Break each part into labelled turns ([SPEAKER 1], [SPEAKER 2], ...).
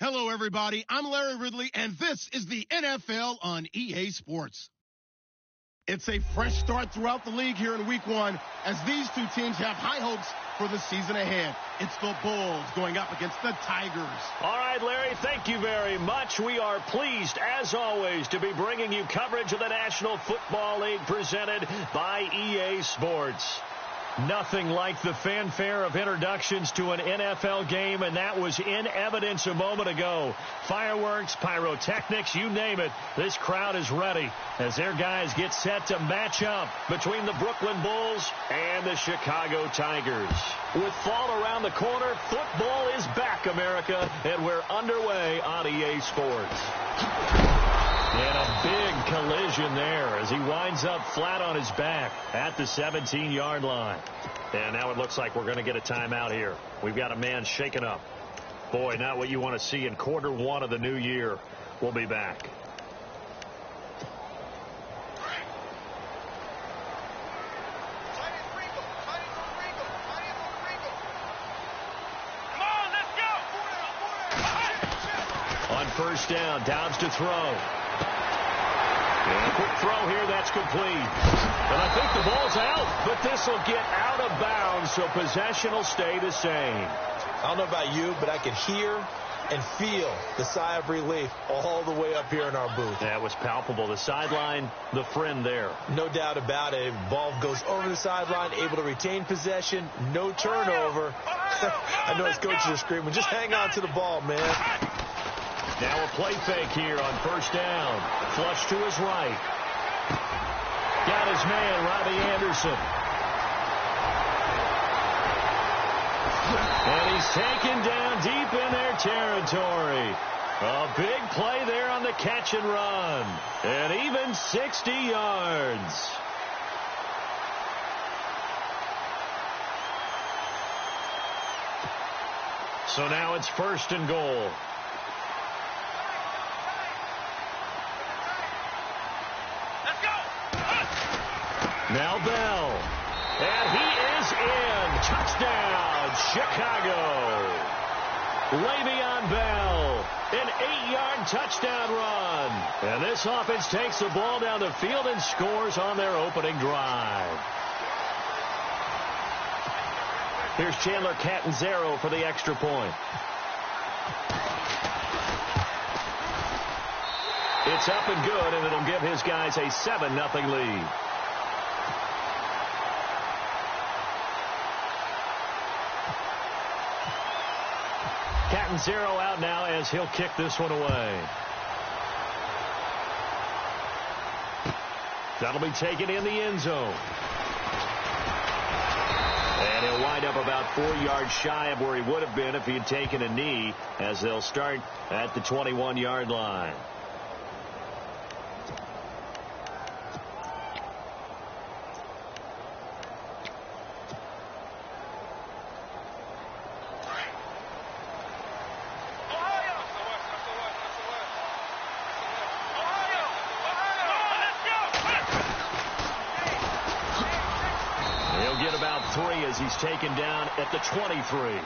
[SPEAKER 1] Hello, everybody. I'm Larry Ridley, and this is the NFL on EA Sports. It's a fresh start throughout the league here in Week 1 as these two teams have high hopes for the season ahead. It's the Bulls going up against the Tigers.
[SPEAKER 2] All right, Larry, thank you very much. We are pleased, as always, to be bringing you coverage of the National Football League presented by EA Sports. Nothing like the fanfare of introductions to an NFL game, and that was in evidence a moment ago. Fireworks, pyrotechnics, you name it. This crowd is ready as their guys get set to match up between the Brooklyn Bulls and the Chicago Tigers. With fall around the corner, football is back, America, and we're underway on EA Sports. And a big collision there as he winds up flat on his back at the 17-yard line. And now it looks like we're going to get a timeout here. We've got a man shaken up. Boy, not what you want to see in quarter one of the new year. We'll be back. On first down, Downs to throw. And a quick throw here, that's complete. And I think the ball's out, but this will get out of bounds, so possession will stay the same.
[SPEAKER 3] I don't know about you, but I could hear and feel the sigh of relief all the way up here in our booth.
[SPEAKER 2] That was palpable. The sideline, the friend there.
[SPEAKER 3] No doubt about it. Ball goes over the sideline, able to retain possession, no turnover. I know his coaches are screaming, just hang on to the ball, man.
[SPEAKER 2] Now a play fake here on first down. Flush to his right. Got his man, Robbie Anderson. And he's taken down deep in their territory. A big play there on the catch and run. And even 60 yards. So now it's first and goal. Now Bell. And he is in. Touchdown, Chicago. Le'Veon Bell. An 8-yard touchdown run. And this offense takes the ball down the field and scores on their opening drive. Here's Chandler Catanzaro for the extra point. It's up and good, and it'll give his guys a 7-0 lead. Catanzaro out now as he'll kick this one away. That'll be taken in the end zone. And he'll wind up about 4 yards shy of where he would have been if he had taken a knee, as they'll start at the 21-yard line. He's taken down at the 23.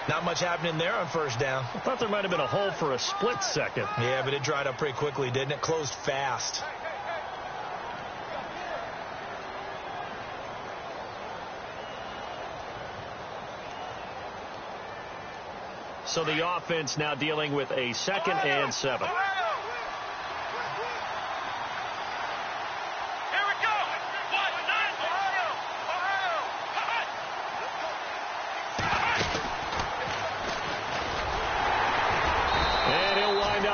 [SPEAKER 3] Not much happening there on first down.
[SPEAKER 2] I thought there might have been a hole for a split second.
[SPEAKER 3] Yeah, but it dried up pretty quickly, didn't it? Closed fast.
[SPEAKER 2] So the offense now dealing with a 2nd and 7.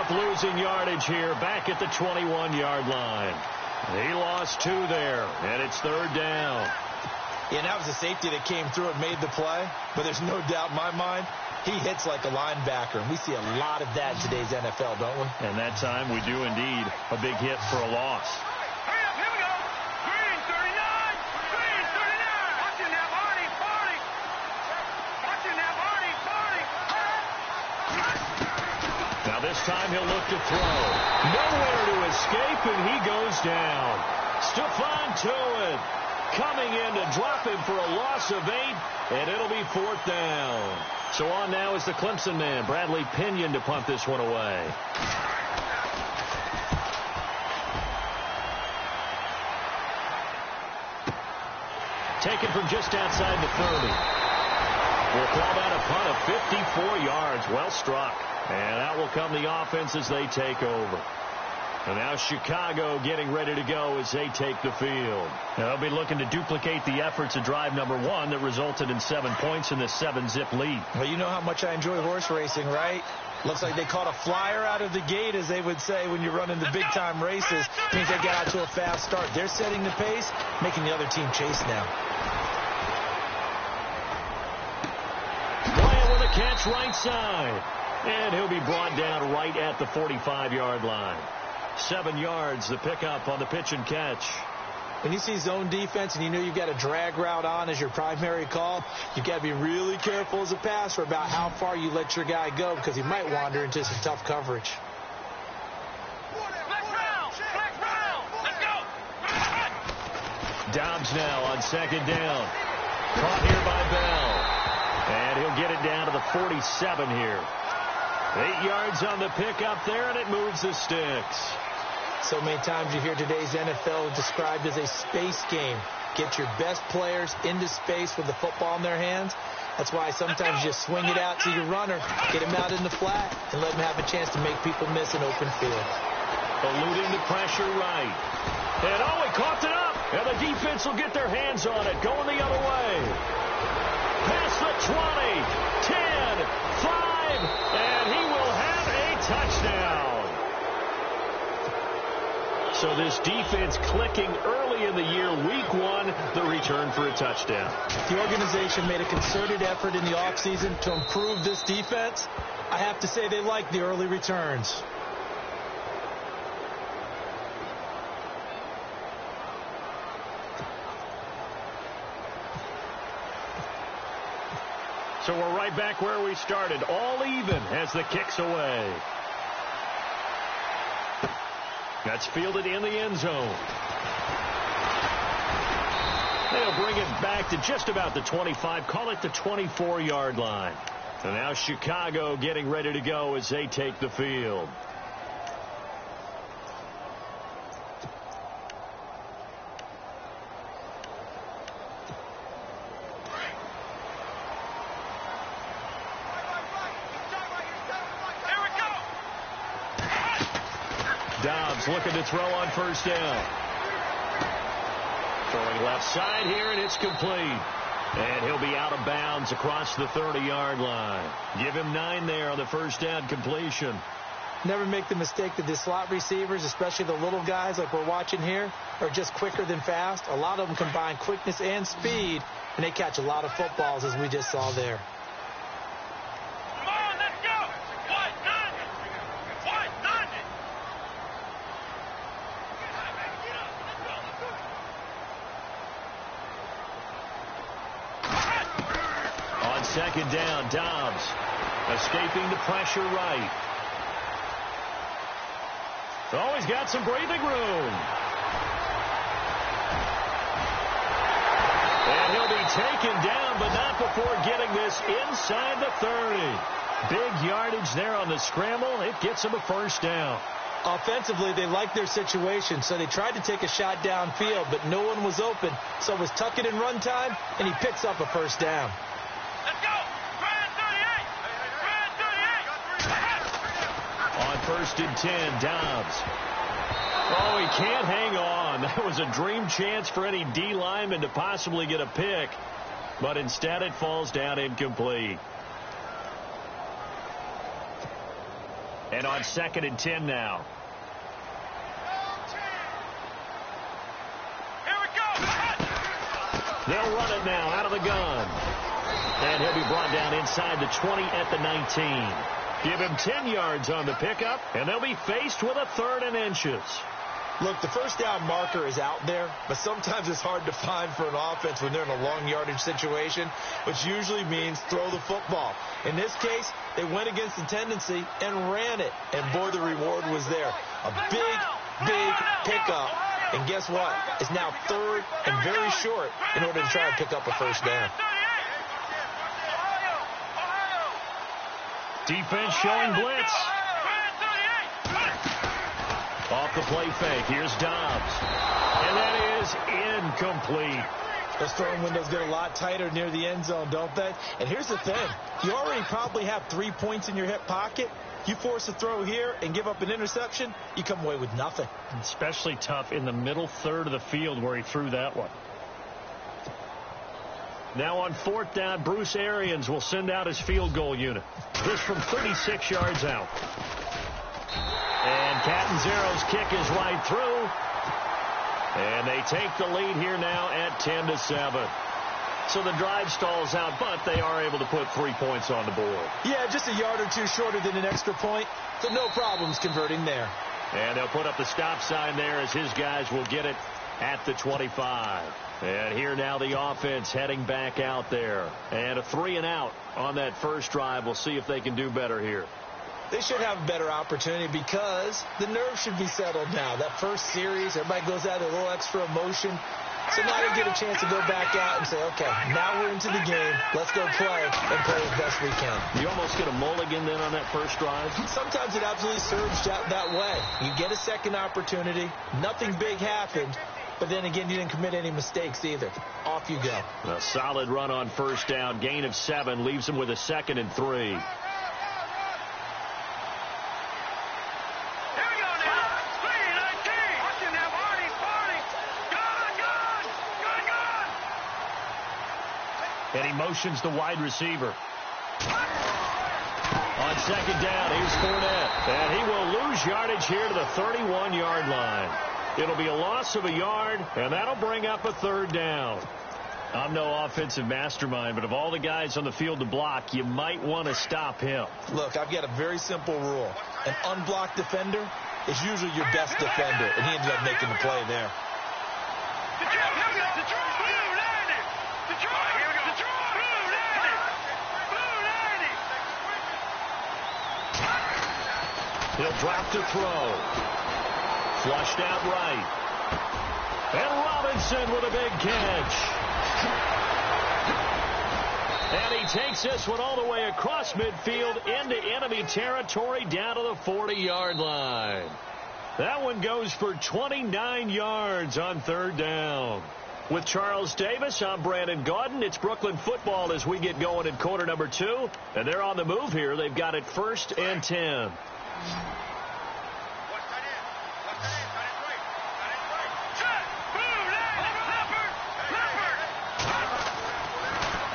[SPEAKER 2] Losing yardage here back at the 21-yard line. He lost 2 there, and it's 3rd down.
[SPEAKER 3] Yeah, and that was a safety that came through and made the play, but there's no doubt in my mind he hits like a linebacker, and we see a lot of that in today's NFL, don't we?
[SPEAKER 2] And that time we do indeed a big hit for a loss. Now this time he'll look to throw. Nowhere to escape, and he goes down. Stephon Tuitt coming in to drop him for a loss of 8, and it'll be 4th down. So on now is the Clemson man, Bradley Pinion, to punt this one away. Taken from just outside the 30. We'll call that a punt of 54 yards. Well struck. And out will come the offense as they take over. And now Chicago getting ready to go as they take the field. They'll be looking to duplicate the efforts of drive number 1 that resulted in 7 points in this 7-zip lead.
[SPEAKER 3] Well, you know how much I enjoy horse racing, right? Looks like they caught a flyer out of the gate, as they would say when you're running the big-time races. Means they get out to a fast start. They're setting the pace, making the other team chase now.
[SPEAKER 2] Bryant with a catch right side. And he'll be brought down right at the 45-yard line. 7 yards, the pickup on the pitch and catch.
[SPEAKER 3] When you see zone defense and you know you've got a drag route on as your primary call, you've got to be really careful as a passer about how far you let your guy go, because he might wander into some tough coverage.
[SPEAKER 2] Dobbs now on second down. Caught here by Bell. And he'll get it down to the 47 here. 8 yards on the pickup there, and it moves the sticks.
[SPEAKER 3] So many times you hear today's NFL described as a space game. Get your best players into space with the football in their hands. That's why sometimes you just swing it out to your runner, get him out in the flat, and let him have a chance to make people miss an open field.
[SPEAKER 2] Eluding the pressure right. And oh, he coughed it up. And the defense will get their hands on it. Going the other way. Past the 20, 10, 5, and he will have a touchdown. So this defense clicking early in the year, week 1, the return for a touchdown.
[SPEAKER 3] The organization made a concerted effort in the offseason to improve this defense. I have to say they like the early returns.
[SPEAKER 2] So we're right back where we started, all even as the kick's away. That's fielded in the end zone. They'll bring it back to just about the 25, call it the 24-yard line. And now Chicago getting ready to go as they take the field. Dobbs looking to throw on first down. Throwing left side here, and it's complete. And he'll be out of bounds across the 30-yard line. Give him 9 there on the first down completion.
[SPEAKER 3] Never make the mistake that the slot receivers, especially the little guys like we're watching here, are just quicker than fast. A lot of them combine quickness and speed, and they catch a lot of footballs, as we just saw there.
[SPEAKER 2] Second down, Dobbs escaping the pressure right. Oh, he's got some breathing room. And he'll be taken down, but not before getting this inside the 30. Big yardage there on the scramble. It gets him a first down.
[SPEAKER 3] Offensively, they like their situation, so they tried to take a shot downfield, but no one was open. So it was tuck it in run time, and he picks up a first down.
[SPEAKER 2] First and 10, Dobbs. Oh, he can't hang on. That was a dream chance for any D lineman to possibly get a pick, but instead it falls down incomplete. And on second and 10 now.
[SPEAKER 4] Here we go.
[SPEAKER 2] They'll run it now out of the gun. And he'll be brought down inside the 20 at the 19. Give him 10 yards on the pickup, and they'll be faced with a 3rd and inches.
[SPEAKER 3] Look, the first down marker is out there, but sometimes it's hard to find for an offense when they're in a long yardage situation, which usually means throw the football. In this case, they went against the tendency and ran it, and boy, the reward was there. A big pickup, and guess what? It's now 3rd and very short in order to try and pick up a first down.
[SPEAKER 2] Defense showing blitz. Off the play fake. Here's Dobbs. And that is incomplete.
[SPEAKER 3] Those throwing windows get a lot tighter near the end zone, don't they? And here's the thing. You already probably have 3 points in your hip pocket. You force a throw here and give up an interception, you come away with nothing.
[SPEAKER 2] Especially tough in the middle third of the field where he threw that one. Now on 4th down, Bruce Arians will send out his field goal unit. This from 36 yards out. And Catanzaro's kick is right through. And they take the lead here now at 10-7. So the drive stalls out, but they are able to put 3 points on the board.
[SPEAKER 3] Yeah, just a yard or two shorter than an extra point, so no problems converting there.
[SPEAKER 2] And they'll put up the stop sign there as his guys will get it at the 25. And here now the offense heading back out there. And a 3-and-out on that first drive. We'll see if they can do better here.
[SPEAKER 3] They should have a better opportunity because the nerves should be settled now. That first series, everybody goes out with a little extra emotion. So now they get a chance to go back out and say, okay, now we're into the game. Let's go play and play as best we can.
[SPEAKER 2] You almost get a mulligan then on that first drive?
[SPEAKER 3] Sometimes it absolutely serves that way. You get a second opportunity. Nothing big happened. But then again, you didn't commit any mistakes either. Off you go.
[SPEAKER 2] A solid run on first down. Gain of 7 leaves them with a 2nd and 3. And he motions the wide receiver. On 2nd down, here's Fournette. And he will lose yardage here to the 31-yard line. It'll be a loss of a yard, and that'll bring up a 3rd down. I'm no offensive mastermind, but of all the guys on the field to block, you might want to stop him.
[SPEAKER 3] Look, I've got a very simple rule. An unblocked defender is usually your best defender, and he ended up making the play there.
[SPEAKER 2] He'll drop to throw. Flushed out right. And Robinson with a big catch. And he takes this one all the way across midfield into enemy territory down to the 40-yard line. That one goes for 29 yards on 3rd down. With Charles Davis, I'm Brandon Gaudin. It's Brooklyn football as we get going in quarter number 2. And they're on the move here. They've got it 1st and 10.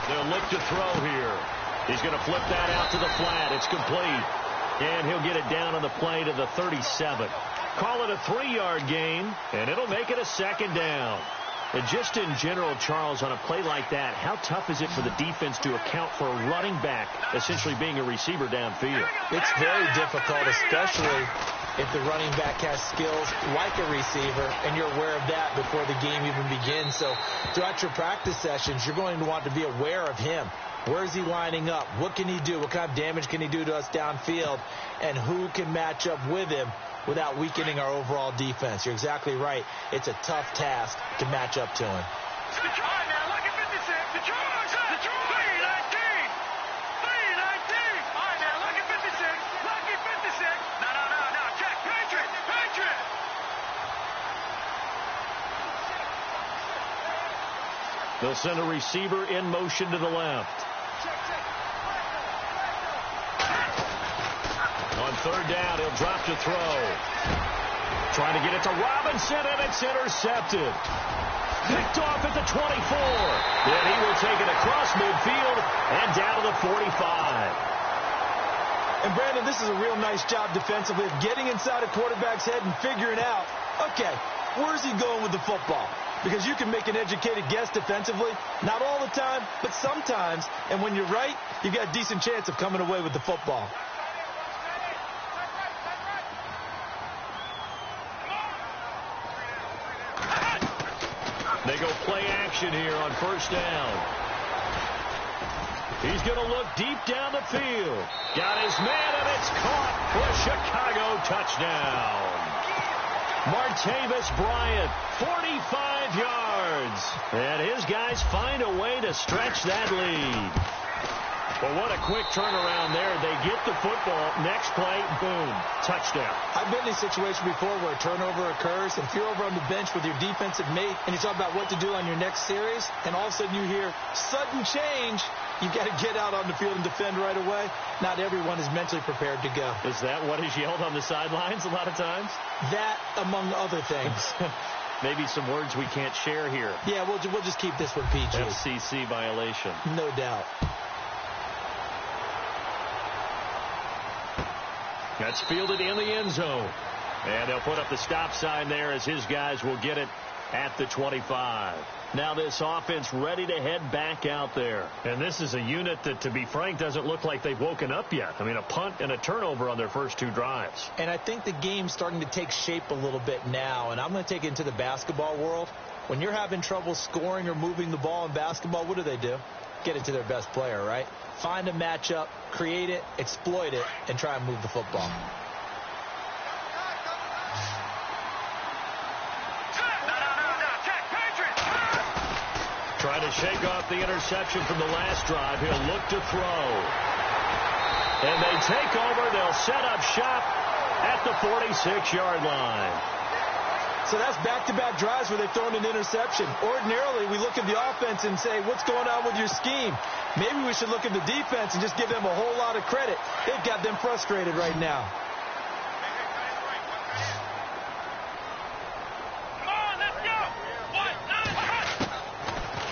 [SPEAKER 2] They'll look to throw here. He's going to flip that out to the flat. It's complete. And he'll get it down on the play to the 37. Call it a 3-yard gain, and it'll make it a 2nd down. And just in general, Charles, on a play like that, how tough is it for the defense to account for a running back essentially being a receiver downfield?
[SPEAKER 3] It's very difficult, especially if the running back has skills like a receiver, and you're aware of that before the game even begins. So throughout your practice sessions, you're going to want to be aware of him. Where is he lining up? What can he do? What kind of damage can he do to us downfield? And who can match up with him without weakening our overall defense? You're exactly right. It's a tough task to match up to him.
[SPEAKER 2] They'll send a receiver in motion to the left. On 3rd down, he'll drop to throw. Trying to get it to Robinson, and it's intercepted. Picked off at the 24. Then he will take it across midfield and down to the 45.
[SPEAKER 3] And, Brandon, this is a real nice job defensively of getting inside a quarterback's head and figuring out, okay, where's he going with the football? Because you can make an educated guess defensively. Not all the time, but sometimes. And when you're right, you got a decent chance of coming away with the football.
[SPEAKER 2] They go play action here on 1st down. He's going to look deep down the field. Got his man, and it's caught for a Chicago touchdown. Martavis Bryant, 45 yards. And his guys find a way to stretch that lead. Well, what a quick turnaround there. They get the football. Next play, boom, touchdown.
[SPEAKER 3] I've been in a situation before where a turnover occurs, and if you're over on the bench with your defensive mate and you talk about what to do on your next series, and all of a sudden you hear sudden change, you've got to get out on the field and defend right away. Not everyone is mentally prepared to go.
[SPEAKER 2] Is that what is yelled on the sidelines a lot of times?
[SPEAKER 3] That, among other things.
[SPEAKER 2] Maybe some words we can't share here.
[SPEAKER 3] Yeah, we'll just keep this one PG.
[SPEAKER 2] FCC violation.
[SPEAKER 3] No doubt.
[SPEAKER 2] That's fielded in the end zone. And they'll put up the stop sign there as his guys will get it at the 25. Now this offense ready to head back out there. And this is a unit that, to be frank, doesn't look like they've woken up yet. I mean, a punt and a turnover on their first two drives.
[SPEAKER 3] And I think the game's starting to take shape a little bit now. And I'm going to take it into the basketball world. When you're having trouble scoring or moving the ball in basketball, what do? Get it to their best player, right? Find a matchup, create it, exploit it, and try and move the football.
[SPEAKER 2] Trying to shake off the interception from the last drive. He'll look to throw. And they take over. They'll set up shop at the 46-yard line.
[SPEAKER 3] So that's back-to-back drives where they've thrown an interception. Ordinarily, we look at the offense and say, what's going on with your scheme? Maybe we should look at the defense and just give them a whole lot of credit. They've got them frustrated right now.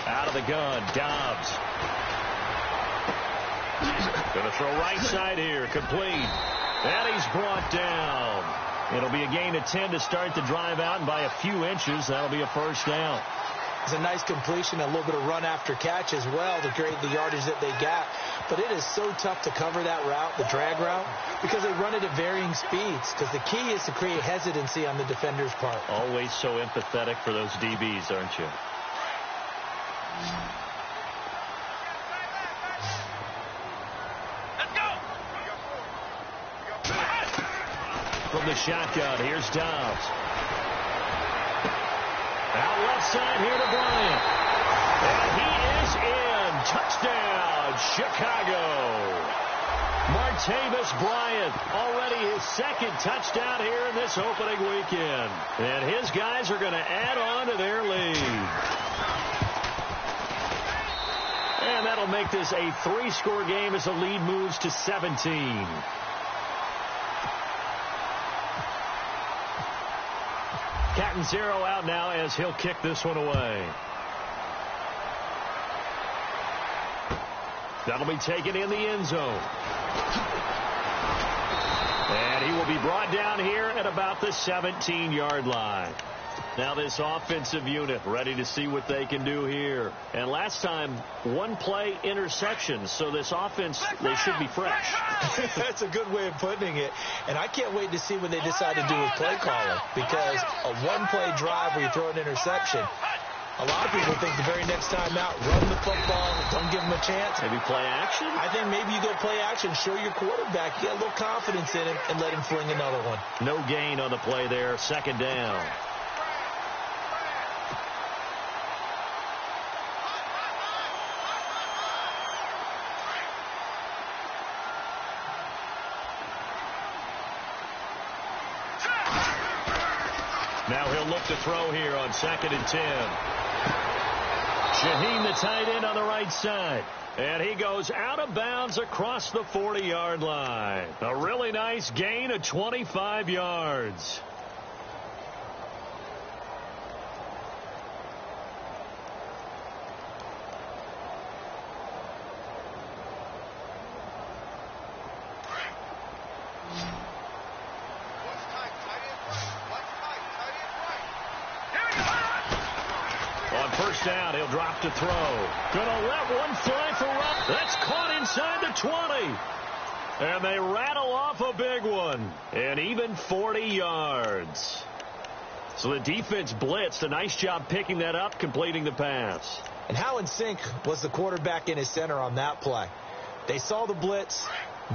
[SPEAKER 2] Out of the gun, Dobbs. Going to throw right side here, complete. And he's brought down. It'll be a gain of 10 to start the drive out, and by a few inches, that'll be a first down.
[SPEAKER 3] It's a nice completion, a little bit of run after catch as well to create the yardage that they got. But it is so tough to cover that route, the drag route, because they run it at varying speeds. Because the key is to create hesitancy on the defender's part.
[SPEAKER 2] Always so empathetic for those DBs, aren't you? From the shotgun, here's Dobbs. Out left side here to Bryant. And he is in. Touchdown, Chicago. Martavis Bryant, already his second touchdown here in this opening weekend. And his guys are going to add on to their lead. And that'll make this a 3-score game as the lead moves to 17. Catanzaro out now as he'll kick this one away. That'll be taken in the end zone. And he will be brought down here at about the 17-yard line. Now this offensive unit ready to see what they can do here. And last time, one-play interception. So this offense, they should be fresh.
[SPEAKER 3] That's a good way of putting it. And I can't wait to see what they decide to do with play calling. Because a one-play drive where you throw an interception, a lot of people think the very next time out, run the football, don't give them a chance.
[SPEAKER 2] Maybe play action?
[SPEAKER 3] I think maybe you go play action, show your quarterback, get a little confidence in him, and let him fling another one.
[SPEAKER 2] No gain on the play there, second down. Now he'll look to throw here on 2nd and 10. Shaheen, the tight end, on the right side. And he goes out of bounds across the 40-yard line. A really nice gain of 25 yards. First down, he'll drop to throw. Gonna let one fly for Rupp. That's caught inside the 20. And they rattle off a big one. And even 40 yards. So the defense blitzed. A nice job picking that up, completing the pass.
[SPEAKER 3] And how in sync was the quarterback and his center on that play? They saw the blitz.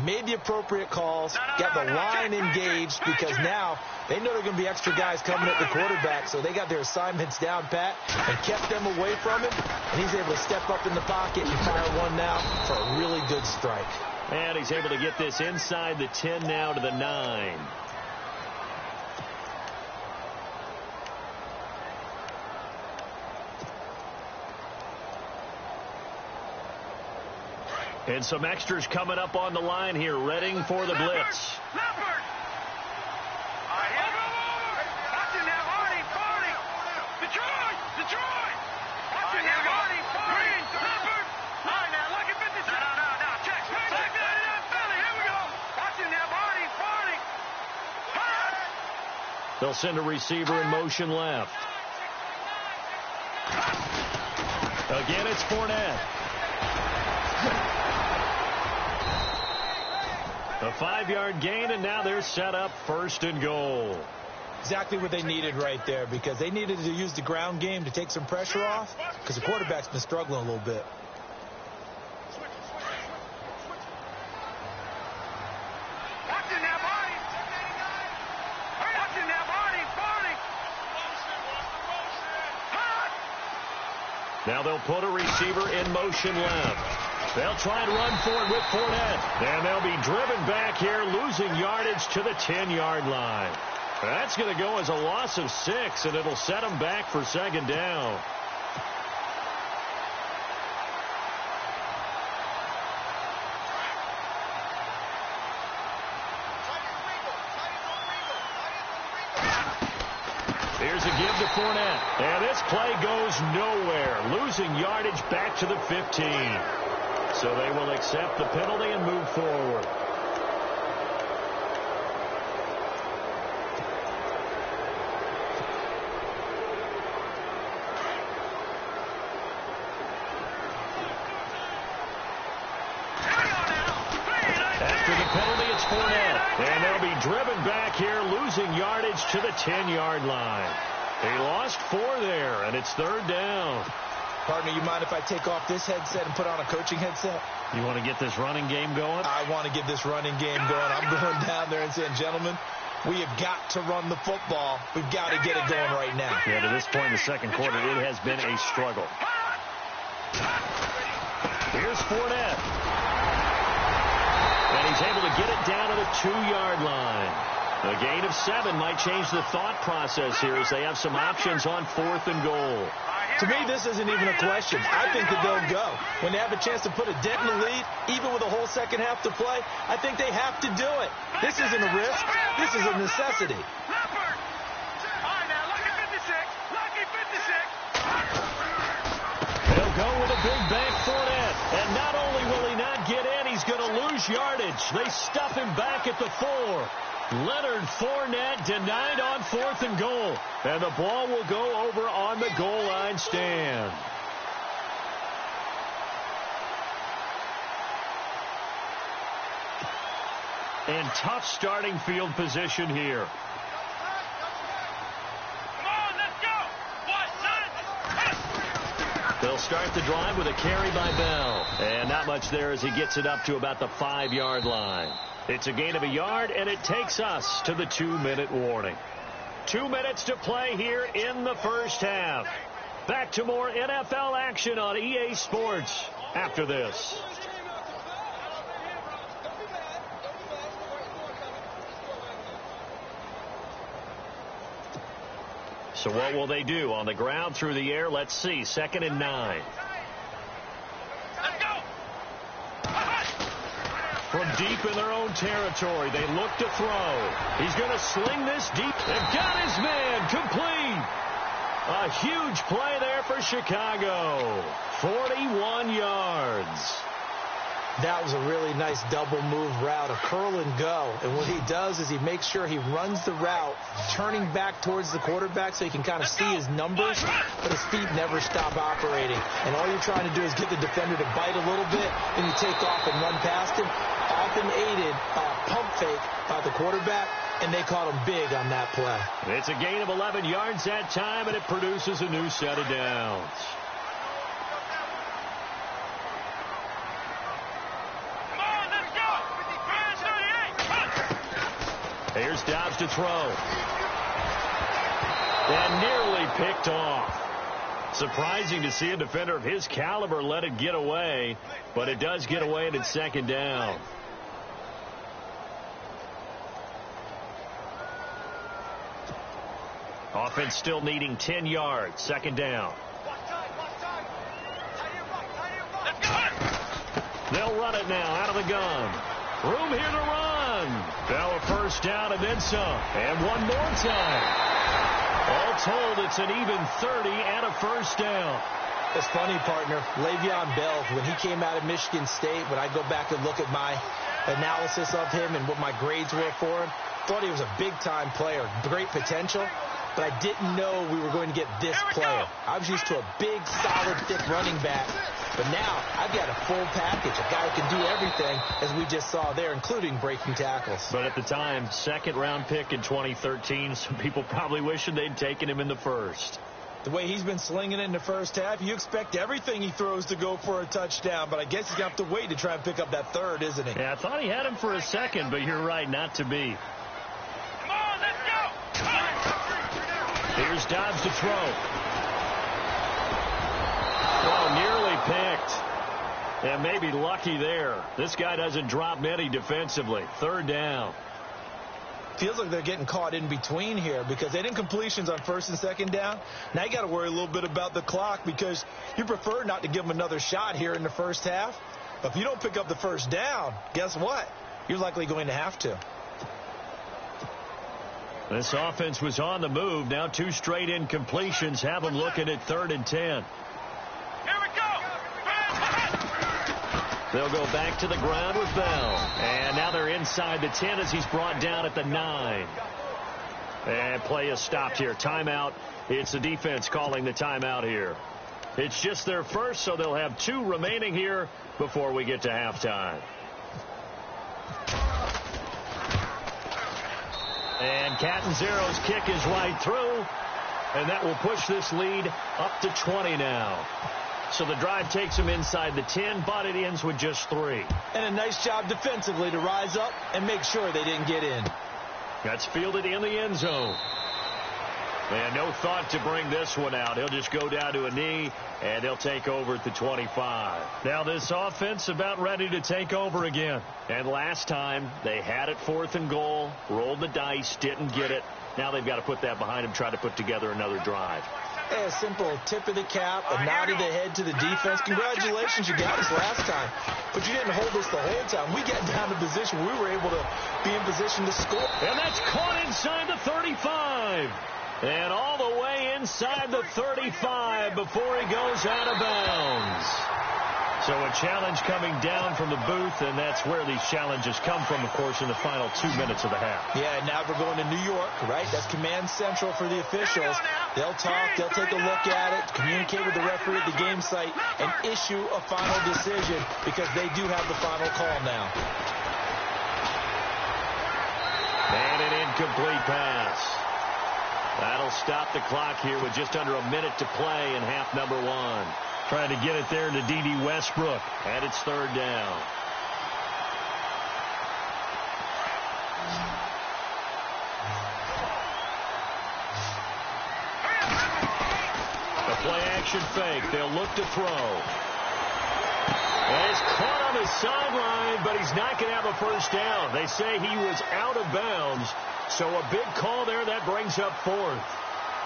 [SPEAKER 3] made the appropriate calls, got the line engaged, because now they know there are going to be extra guys coming at the quarterback, so they got their assignments down pat and kept them away from him, and he's able to step up in the pocket and fire one now for a really good strike.
[SPEAKER 2] And he's able to get this inside the 10 now to the 9. And some extras coming up on the line here, readying for the blitz. They'll send a receiver in motion left. Again, it's Fournette. A 5-yard gain, and now they're set up 1st and goal.
[SPEAKER 3] Exactly what they needed right there, because they needed to use the ground game to take some pressure off, because the quarterback's been struggling a little bit.
[SPEAKER 2] Now they'll put a receiver in motion left. They'll try and run for it with Fournette. And they'll be driven back here, losing yardage to the 10-yard line. That's going to go as a loss of 6, and it'll set them back for 2nd down. Here's a give to Fournette. And this play goes nowhere, losing yardage back to the 15. So they will accept the penalty and move forward. After the penalty, it's Fournette. And they'll be driven back here, losing yardage to the 10-yard line. They lost 4 there, and it's 3rd down.
[SPEAKER 3] Partner, you mind if I take off this headset and put on a coaching headset?
[SPEAKER 2] You want to get this running game going?
[SPEAKER 3] I want to get this running game going. I'm going down there and saying, gentlemen, we have got to run the football. We've got to get it going right now.
[SPEAKER 2] Yeah, to this point in the second quarter, it has been a struggle. Here's Fournette. And he's able to get it down to the 2-yard line. A gain of 7 might change the thought process here as they have some options on 4th and goal.
[SPEAKER 3] To me, this isn't even a question. I think that they'll go. When they have a chance to put a dent in the lead, even with a whole second half to play, I think they have to do it. This isn't a risk. This is a necessity.
[SPEAKER 2] They'll go with a big bank Fournette. And not only will he not get in, he's going to lose yardage. They stuff him back at the 4. Leonard Fournette denied on 4th and goal. And the ball will go over on the goal line stand. And tough starting field position here.
[SPEAKER 4] Come on, let's go.
[SPEAKER 2] They'll start the drive with a carry by Bell. And not much there as he gets it up to about the 5-yard line. It's a gain of a yard, and it takes us to the 2-minute warning. 2 minutes to play here in the first half. Back to more NFL action on EA Sports after this. So what will they do? On the ground, through the air, let's see. 2nd and 9. From deep in their own territory, they look to throw. He's going to sling this deep. They've got his man complete. A huge play there for Chicago. 41 yards.
[SPEAKER 3] That was a really nice double move route, a curl and go. And what he does is he makes sure he runs the route, turning back towards the quarterback so he can kind of see his numbers, but his feet never stop operating. And all you're trying to do is get the defender to bite a little bit, then you take off and run past him. Often aided pump fake by the quarterback, and they caught him big on that play.
[SPEAKER 2] It's a gain of 11 yards that time, and it produces a new set of downs. Here's Dobbs to throw. And nearly picked off. Surprising to see a defender of his caliber let it get away, but it does get away and it's second down. Offense still needing 10 yards. Second down. They'll run it now out of the gun. Room here to run. Now a first down and then some. And one more time. All told, it's an even 30 and a first down.
[SPEAKER 3] It's funny, partner. Le'Veon Bell, when he came out of Michigan State, when I go back and look at my analysis of him and what my grades were for him, thought he was a big-time player, great potential, but I didn't know we were going to get this player. I was used to a big, solid, thick running back, but now I've got a full package, a guy who can do everything, as we just saw there, including breaking tackles.
[SPEAKER 2] But at the time, second-round pick in 2013, some people probably wishing they'd taken him in the first.
[SPEAKER 3] The way he's been slinging it in the first half, you expect everything he throws to go for a touchdown, but I guess he's got to wait to try and pick up that third, isn't he?
[SPEAKER 2] Yeah, I thought he had him for a second, but you're right, not to be.
[SPEAKER 4] Come on, let's go.
[SPEAKER 2] Here's Dobbs to throw. Oh, nearly picked. And maybe lucky there. This guy doesn't drop many defensively. Third down.
[SPEAKER 3] Feels like they're getting caught in between here because they didn't completions on first and second down. Now you got to worry a little bit about the clock because you prefer not to give them another shot here in the first half. But if you don't pick up the first down, guess what? You're likely going to have to.
[SPEAKER 2] This offense was on the move. Now two straight incompletions have them looking at 3rd and 10.
[SPEAKER 4] Here we go.
[SPEAKER 2] They'll go back to the ground with Bell. And now they're inside the 10 as he's brought down at the 9. And play is stopped here. Timeout. It's the defense calling the timeout here. It's just their first, so they'll have 2 remaining here before we get to halftime. And Catanzaro's kick is right through. And that will push this lead up to 20 now. So the drive takes them inside the 10, but it ends with just 3.
[SPEAKER 3] And a nice job defensively to rise up and make sure they didn't get in.
[SPEAKER 2] That's fielded in the end zone. And no thought to bring this one out. He'll just go down to a knee, and he'll take over at the 25. Now this offense about ready to take over again. And last time, they had it 4th and goal, rolled the dice, didn't get it. Now they've got to put that behind them, try to put together another drive.
[SPEAKER 3] A simple tip of the cap, a nod of the head to the defense. Congratulations, you got us last time. But you didn't hold us the whole time. We got down to position. We were able to be in position to score.
[SPEAKER 2] And that's caught inside the 35. And all the way inside the 35 before he goes out of bounds. So a challenge coming down from the booth, and that's where these challenges come from, of course, in the final 2 minutes of the half.
[SPEAKER 3] Yeah, now we're going to New York, right? That's command central for the officials. They'll talk, they'll take a look at it, communicate with the referee at the game site, and issue a final decision because they do have the final call now.
[SPEAKER 2] And an incomplete pass. That'll stop the clock here with just under a minute to play in half number 1. Trying to get it there to D.D. Westbrook. And it's 3rd down. A play-action fake. They'll look to throw. And it's caught on the sideline, but he's not going to have a first down. They say he was out of bounds. So a big call there. That brings up 4th.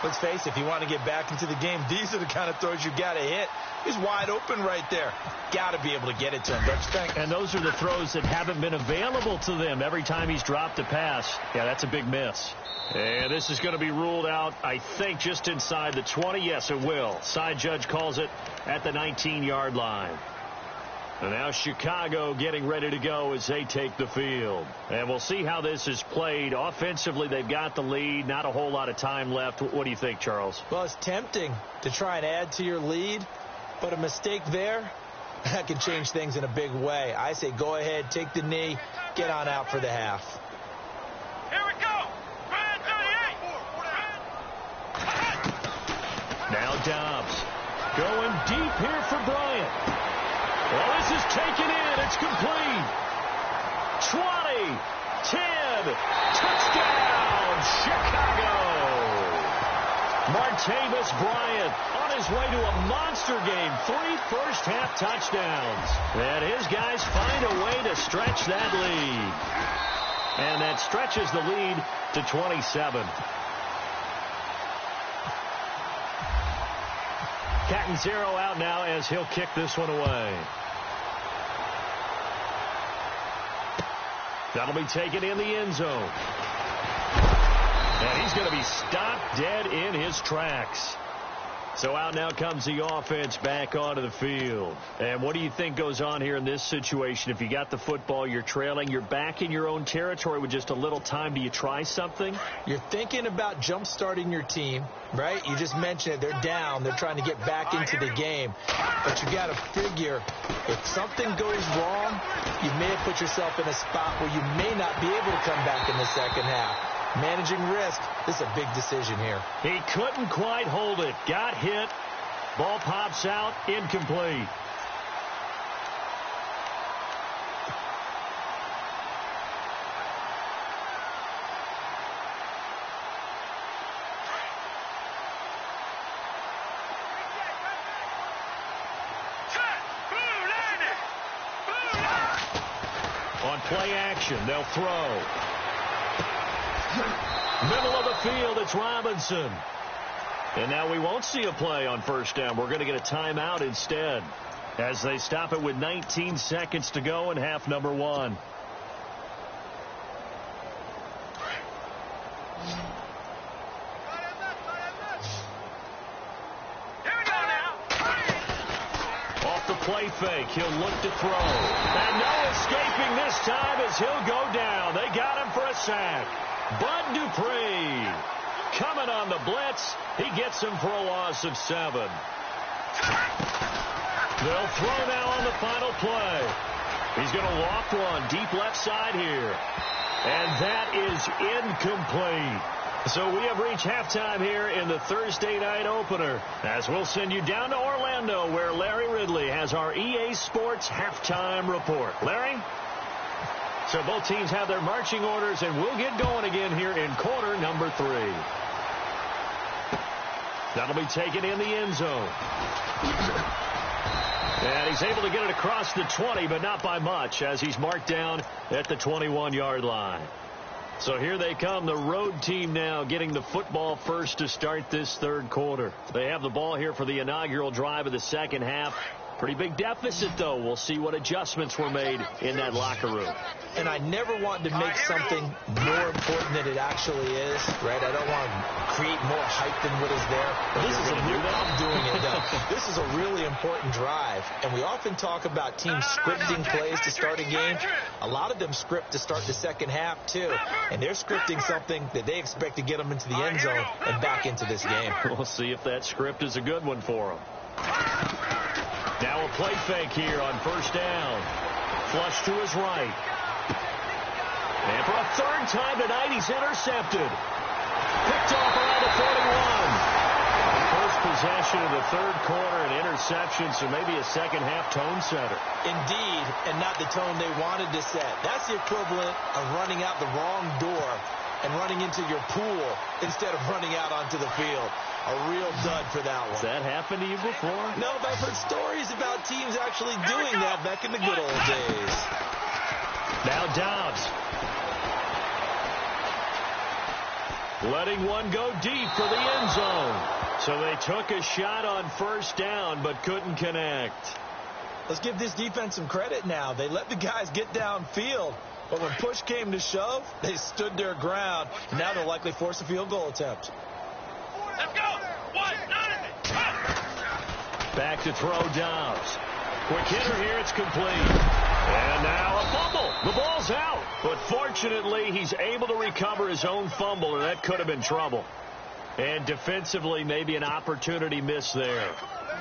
[SPEAKER 3] Let's face it, if you want to get back into the game, these are the kind of throws you got to hit. He's wide open right there. Got to be able to get it to him, don't you think?
[SPEAKER 2] And those are the throws that haven't been available to them every time he's dropped a pass. Yeah, that's a big miss. And this is going to be ruled out, I think, just inside the 20. Yes, it will. Side judge calls it at the 19-yard line. And now Chicago getting ready to go as they take the field. And we'll see how this is played. Offensively, they've got the lead. Not a whole lot of time left. What do you think, Charles?
[SPEAKER 3] Well, it's tempting to try and add to your lead, but a mistake there, that can change things in a big way. I say go ahead, take the knee, get on out for the half.
[SPEAKER 4] Here we go.
[SPEAKER 2] Now Dobbs going deep here for Bryant. Well, this is taken in. It's complete. 20, 10, touchdown. Chicago. Martavis Bryant on his way to a monster game. 3 first-half touchdowns. And his guys find a way to stretch that lead. And that stretches the lead to 27. Catanzaro out now as he'll kick this one away. That'll be taken in the end zone. And he's going to be stopped dead in his tracks. So out now comes the offense back onto the field. And what do you think goes on here in this situation? If you got the football, you're trailing, you're back in your own territory with just a little time. Do you try something?
[SPEAKER 3] You're thinking about jump-starting your team, right? You just mentioned it. They're down. They're trying to get back into the game. But you got to figure if something goes wrong, you may have put yourself in a spot where you may not be able to come back in the second half. Managing risk, this is a big decision here.
[SPEAKER 2] He couldn't quite hold it. Got hit. Ball pops out. Incomplete. On play action, they'll throw. Middle of the field, it's Robinson. And now we won't see a play on first down. We're going to get a timeout instead as they stop it with 19 seconds to go in half number 1. Off the play fake, he'll look to throw. And no escaping this time as he'll go down. They got him for a sack. Bud Dupree coming on the blitz. He gets him for a loss of 7. They'll throw now on the final play. He's going to loft one deep left side here. And that is incomplete. So we have reached halftime here in the Thursday night opener as we'll send you down to Orlando where Larry Ridley has our EA Sports halftime report. Larry? So both teams have their marching orders, and we'll get going again here in quarter number 3. That'll be taken in the end zone. And he's able to get it across the 20, but not by much, as he's marked down at the 21-yard line. So here they come, the road team now getting the football first to start this third quarter. They have the ball here for the inaugural drive of the second half. Pretty big deficit, though. We'll see what adjustments were made in that locker room.
[SPEAKER 3] And I never want to make something more important than it actually is, right? I don't want to create more hype than what is there. But this is a real, I'm doing it, though. This is a really important drive. And we often talk about teams scripting plays to start a game. A lot of them script to start the second half, too. And they're scripting something that they expect to get them into the end zone and back into this game.
[SPEAKER 2] We'll see if that script is a good one for them. Now a play fake here on first down. Flush to his right. And for a third time tonight, he's intercepted. Picked off around the 41. First possession of the third quarter, an interception, so maybe a second half tone setter.
[SPEAKER 3] Indeed, and not the tone they wanted to set. That's the equivalent of running out the wrong door and running into your pool instead of running out onto the field. A real dud for that one.
[SPEAKER 2] Has that happened to you before?
[SPEAKER 3] No, but I've heard stories about teams actually doing that back in the good old days.
[SPEAKER 2] Now Dobbs. Letting one go deep for the end zone. So they took a shot on first down, but couldn't connect.
[SPEAKER 3] Let's give this defense some credit now. They let the guys get downfield. But when push came to shove, they stood their ground. Now they'll likely force a field goal attempt.
[SPEAKER 4] Let's go. 1, 9.
[SPEAKER 2] Back to throw Dobbs. Quick hitter here. It's complete. And now a fumble. The ball's out. But fortunately, he's able to recover his own fumble, and that could have been trouble. And defensively, maybe an opportunity missed there.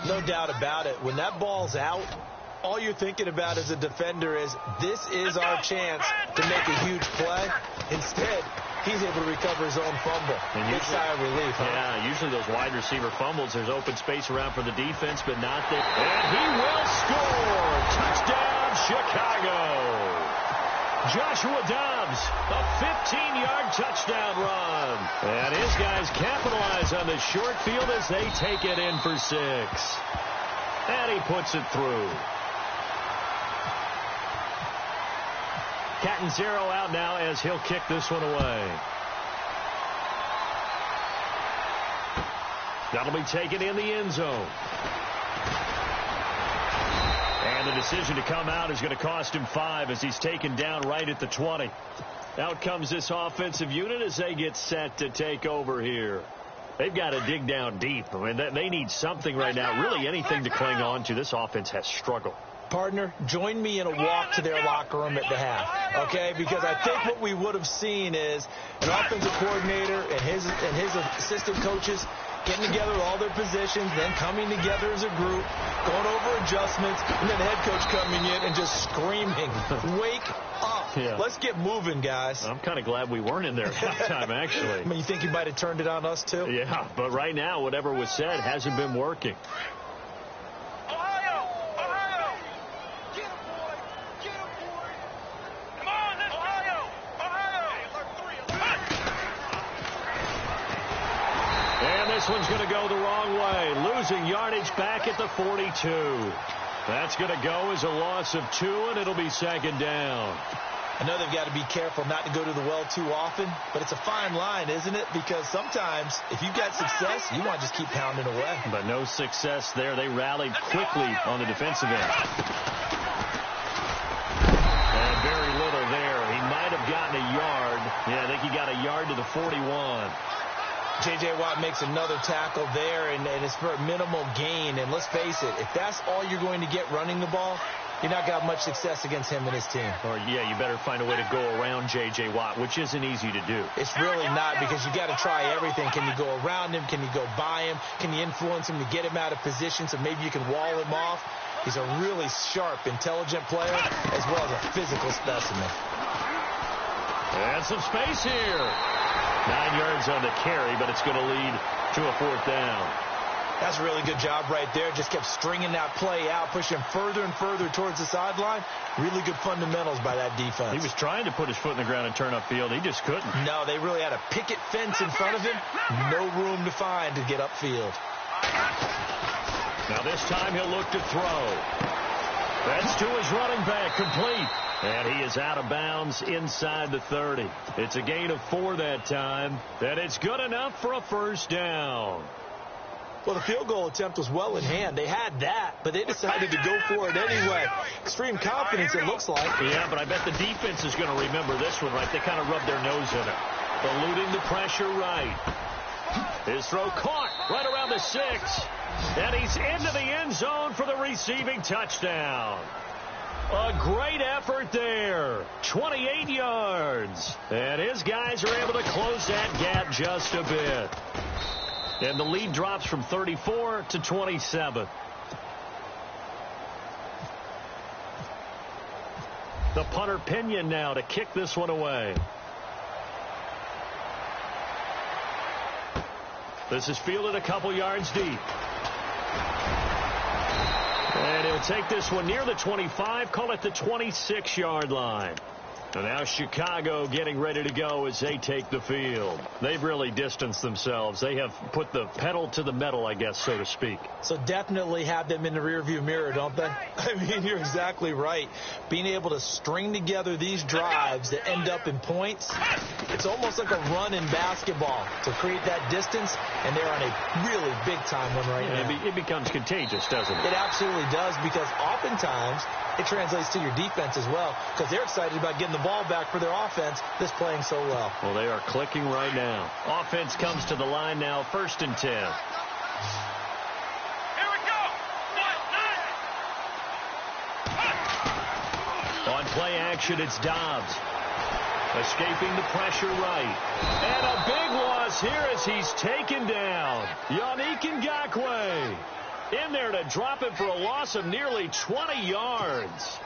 [SPEAKER 3] No doubt about it. When that ball's out, all you're thinking about as a defender is, this is our chance to make a huge play. Instead, he's able to recover his own fumble. And big sigh of relief, huh?
[SPEAKER 2] Yeah, usually those wide receiver fumbles, there's open space around for the defense, but not there. And he will score. Touchdown, Chicago. Joshua Dobbs, a 15-yard touchdown run. And his guys capitalize on the short field as they take it in for 6. And he puts it through. Catanzaro out now as he'll kick this one away. That'll be taken in the end zone. And the decision to come out is going to cost him 5 as he's taken down right at the 20. Out comes this offensive unit as they get set to take over here. They've got to dig down deep. I mean, they need something right now, really anything to cling on to. This offense has struggled.
[SPEAKER 3] Partner, join me in a walk to their locker room at the half, okay? Because I think what we would have seen is an offensive coordinator and his assistant coaches getting together with all their positions, then coming together as a group, going over adjustments, and then the head coach coming in and just screaming, wake up. Yeah. Let's get moving, guys.
[SPEAKER 2] I'm kind of glad we weren't in there at halftime, actually.
[SPEAKER 3] I mean, you think you might have turned it on us, too?
[SPEAKER 2] Yeah, but right now, whatever was said hasn't been working. This one's going to go the wrong way, losing yardage back at the 42. That's going to go as a loss of 2, and it'll be second down.
[SPEAKER 3] I know they've got to be careful not to go to the well too often, but it's a fine line, isn't it? Because sometimes if you've got success, you want to just keep pounding away.
[SPEAKER 2] But no success there. They rallied quickly on the defensive end. And very little there. He might have gotten a yard. Yeah, I think he got a yard to the 41.
[SPEAKER 3] J.J. Watt makes another tackle there, and it's for a minimal gain. And let's face it, if that's all you're going to get running the ball, you're not going to have much success against him and his team.
[SPEAKER 2] Or, yeah, you better find a way to go around J.J. Watt, which isn't easy to do.
[SPEAKER 3] It's really not, because you got to try everything. Can you go around him? Can you go by him? Can you influence him to get him out of position so maybe you can wall him off? He's a really sharp, intelligent player, as well as a physical specimen.
[SPEAKER 2] And some space here. 9 yards on the carry, but it's going to lead to a 4th down.
[SPEAKER 3] That's a really good job right there. Just kept stringing that play out, pushing further and further towards the sideline. Really good fundamentals by that defense.
[SPEAKER 2] He was trying to put his foot in the ground and turn upfield. He just couldn't.
[SPEAKER 3] No, they really had a picket fence in front of him. No room to find to get upfield.
[SPEAKER 2] Now this time he'll look to throw. That's to his running back, complete. And he is out of bounds inside the 30. It's a gain of 4 that time. And it's good enough for a 1st down.
[SPEAKER 3] Well, the field goal attempt was well in hand. They had that, but they decided to go for it anyway. Extreme confidence, it looks like.
[SPEAKER 2] Yeah, but I bet the defense is going to remember this one, right? They kind of rubbed their nose in it. Eluding the pressure right. His throw caught right around the 6. And he's into the end zone for the receiving touchdown. A great effort there. 28 yards. And his guys are able to close that gap just a bit. And the lead drops from 34 to 27. The punter Pinion now to kick this one away. This is fielded a couple yards deep. And he'll take this one near the 25, call it the 26-yard line. And now Chicago getting ready to go as they take the field. They've really distanced themselves. They have put the pedal to the metal, I guess, so to speak.
[SPEAKER 3] So definitely have them in the rearview mirror, don't they? I mean, you're exactly right. Being able to string together these drives that end up in points, it's almost like a run in basketball to create that distance, and they're on a really big-time one right now.
[SPEAKER 2] It becomes contagious, doesn't it?
[SPEAKER 3] It absolutely does, because oftentimes it translates to your defense as well, because they're excited about getting the ball back for their offense that's playing so well.
[SPEAKER 2] Well, they are clicking right now. Offense comes to the line now, 1st and 10.
[SPEAKER 4] Here we go.
[SPEAKER 2] On play action, it's Dobbs. Escaping the pressure right. And a big loss here as he's taken down. Yannick Ngakoue in there to drop it for a loss of nearly 20 yards.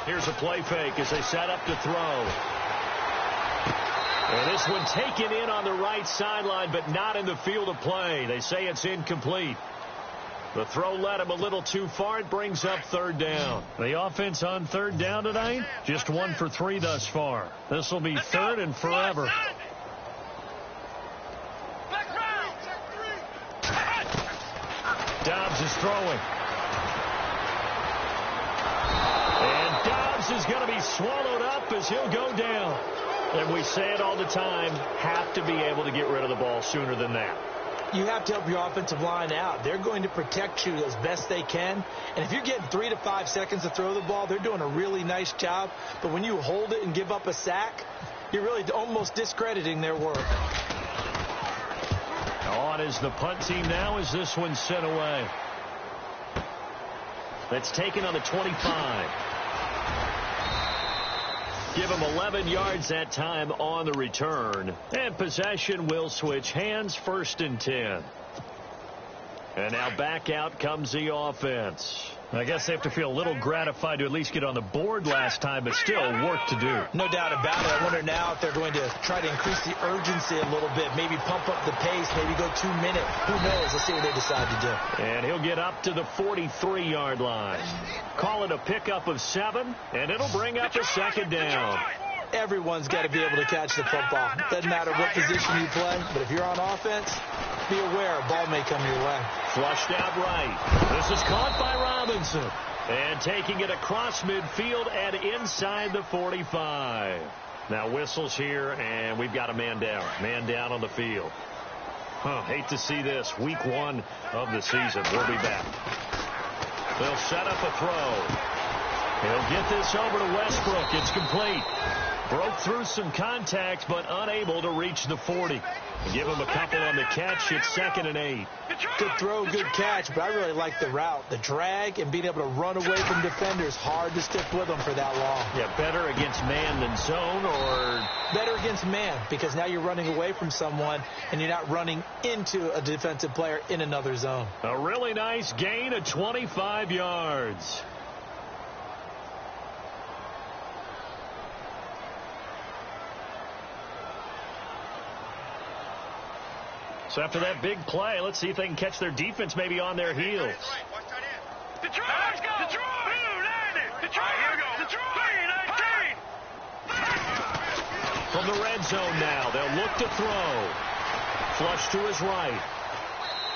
[SPEAKER 2] Here's a play fake as they set up to throw. And this one taken in on the right sideline, but not in the field of play. They say it's incomplete. The throw led him a little too far. It brings up third down. The offense on third down tonight, just 1 for 3 thus far. This will be third and forever. Dobbs is throwing. And Dobbs is going to be swallowed up as he'll go down. And we say it all the time, have to be able to get rid of the ball sooner than that.
[SPEAKER 3] You have to help your offensive line out. They're going to protect you as best they can. And if you're getting 3 to 5 seconds to throw the ball, they're doing a really nice job. But when you hold it and give up a sack, you're really almost discrediting their work.
[SPEAKER 2] On is the punt team now as this one's sent away. That's taken on the 25. Give him 11 yards that time on the return. And possession will switch hands, 1st and 10. And now back out comes the offense. I guess they have to feel a little gratified to at least get on the board last time, but still work to do.
[SPEAKER 3] No doubt about it. I wonder now if they're going to try to increase the urgency a little bit, maybe pump up the pace, maybe go 2 minute. Who knows? Let's see what they decide to do.
[SPEAKER 2] And he'll get up to the 43-yard line. Call it a pickup of 7, and it'll bring up a 2nd down.
[SPEAKER 3] Everyone's got to be able to catch the football. Doesn't matter what position you play, but if you're on offense, be aware a ball may come your way.
[SPEAKER 2] Flushed out right. This is caught by Robinson. And taking it across midfield and inside the 45. Now whistles here, and we've got a man down. Man down on the field. Hate to see this. Week 1 of the season. We'll be back. They'll set up a throw. He'll get this over to Westbrook. It's complete. Broke through some contact, but unable to reach the 40. Give him a couple on the catch. It's 2nd and 8.
[SPEAKER 3] Good throw, good catch, but I really like the route. The drag and being able to run away from defenders. Hard to stick with them for that long.
[SPEAKER 2] Yeah, better against man than zone, or?
[SPEAKER 3] Better against man, because now you're running away from someone and you're not running into a defensive player in another zone.
[SPEAKER 2] A really nice gain of 25 yards. So after that big play, let's see if they can catch their defense maybe on their heels.
[SPEAKER 4] Detroit! Let's go! Detroit! Detroit! Here we go! Detroit! 3-19!
[SPEAKER 2] From the red zone now, they'll look to throw. Flush to his right.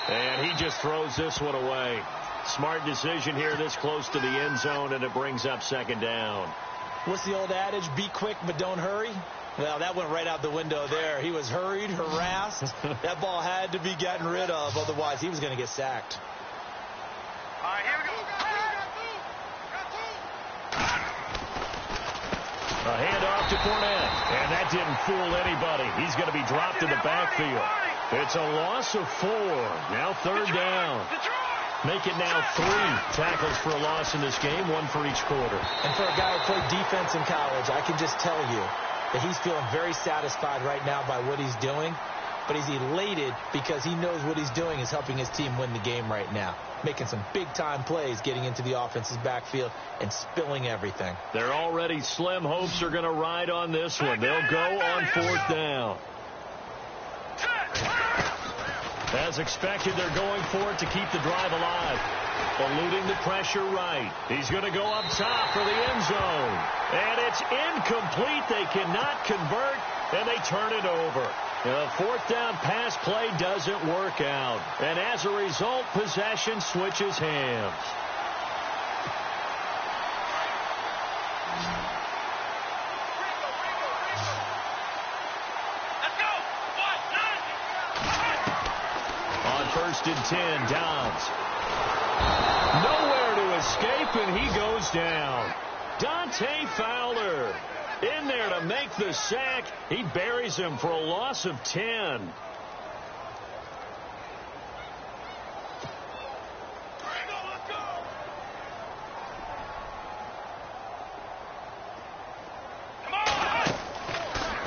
[SPEAKER 2] And he just throws this one away. Smart decision here this close to the end zone, and it brings up 2nd down.
[SPEAKER 3] What's the old adage? Be quick, but don't hurry. Well, that went right out the window there. He was hurried, harassed. That ball had to be gotten rid of. Otherwise, he was going to get sacked.
[SPEAKER 4] All right, here we go.
[SPEAKER 2] A handoff to Fournette. And that didn't fool anybody. He's going to be dropped in the backfield. It's a loss of 4. Now 3rd down. Make it now 3 tackles for a loss in this game, 1 for each quarter.
[SPEAKER 3] And for a guy who played defense in college, I can just tell you that he's feeling very satisfied right now by what he's doing. But he's elated because he knows what he's doing is helping his team win the game right now. Making some big-time plays, getting into the offense's backfield and spilling everything.
[SPEAKER 2] Their already slim hopes are going to ride on this one. They'll go on 4th down. As expected, they're going for it to keep the drive alive. Eluding the pressure right. He's going to go up top for the end zone. And it's incomplete. They cannot convert, and they turn it over. The 4th down pass play doesn't work out. And as a result, possession switches hands. On 1st and 10, Downs. Nowhere to escape, and he goes down. Dante Fowler in there to make the sack. He buries him for a loss of 10.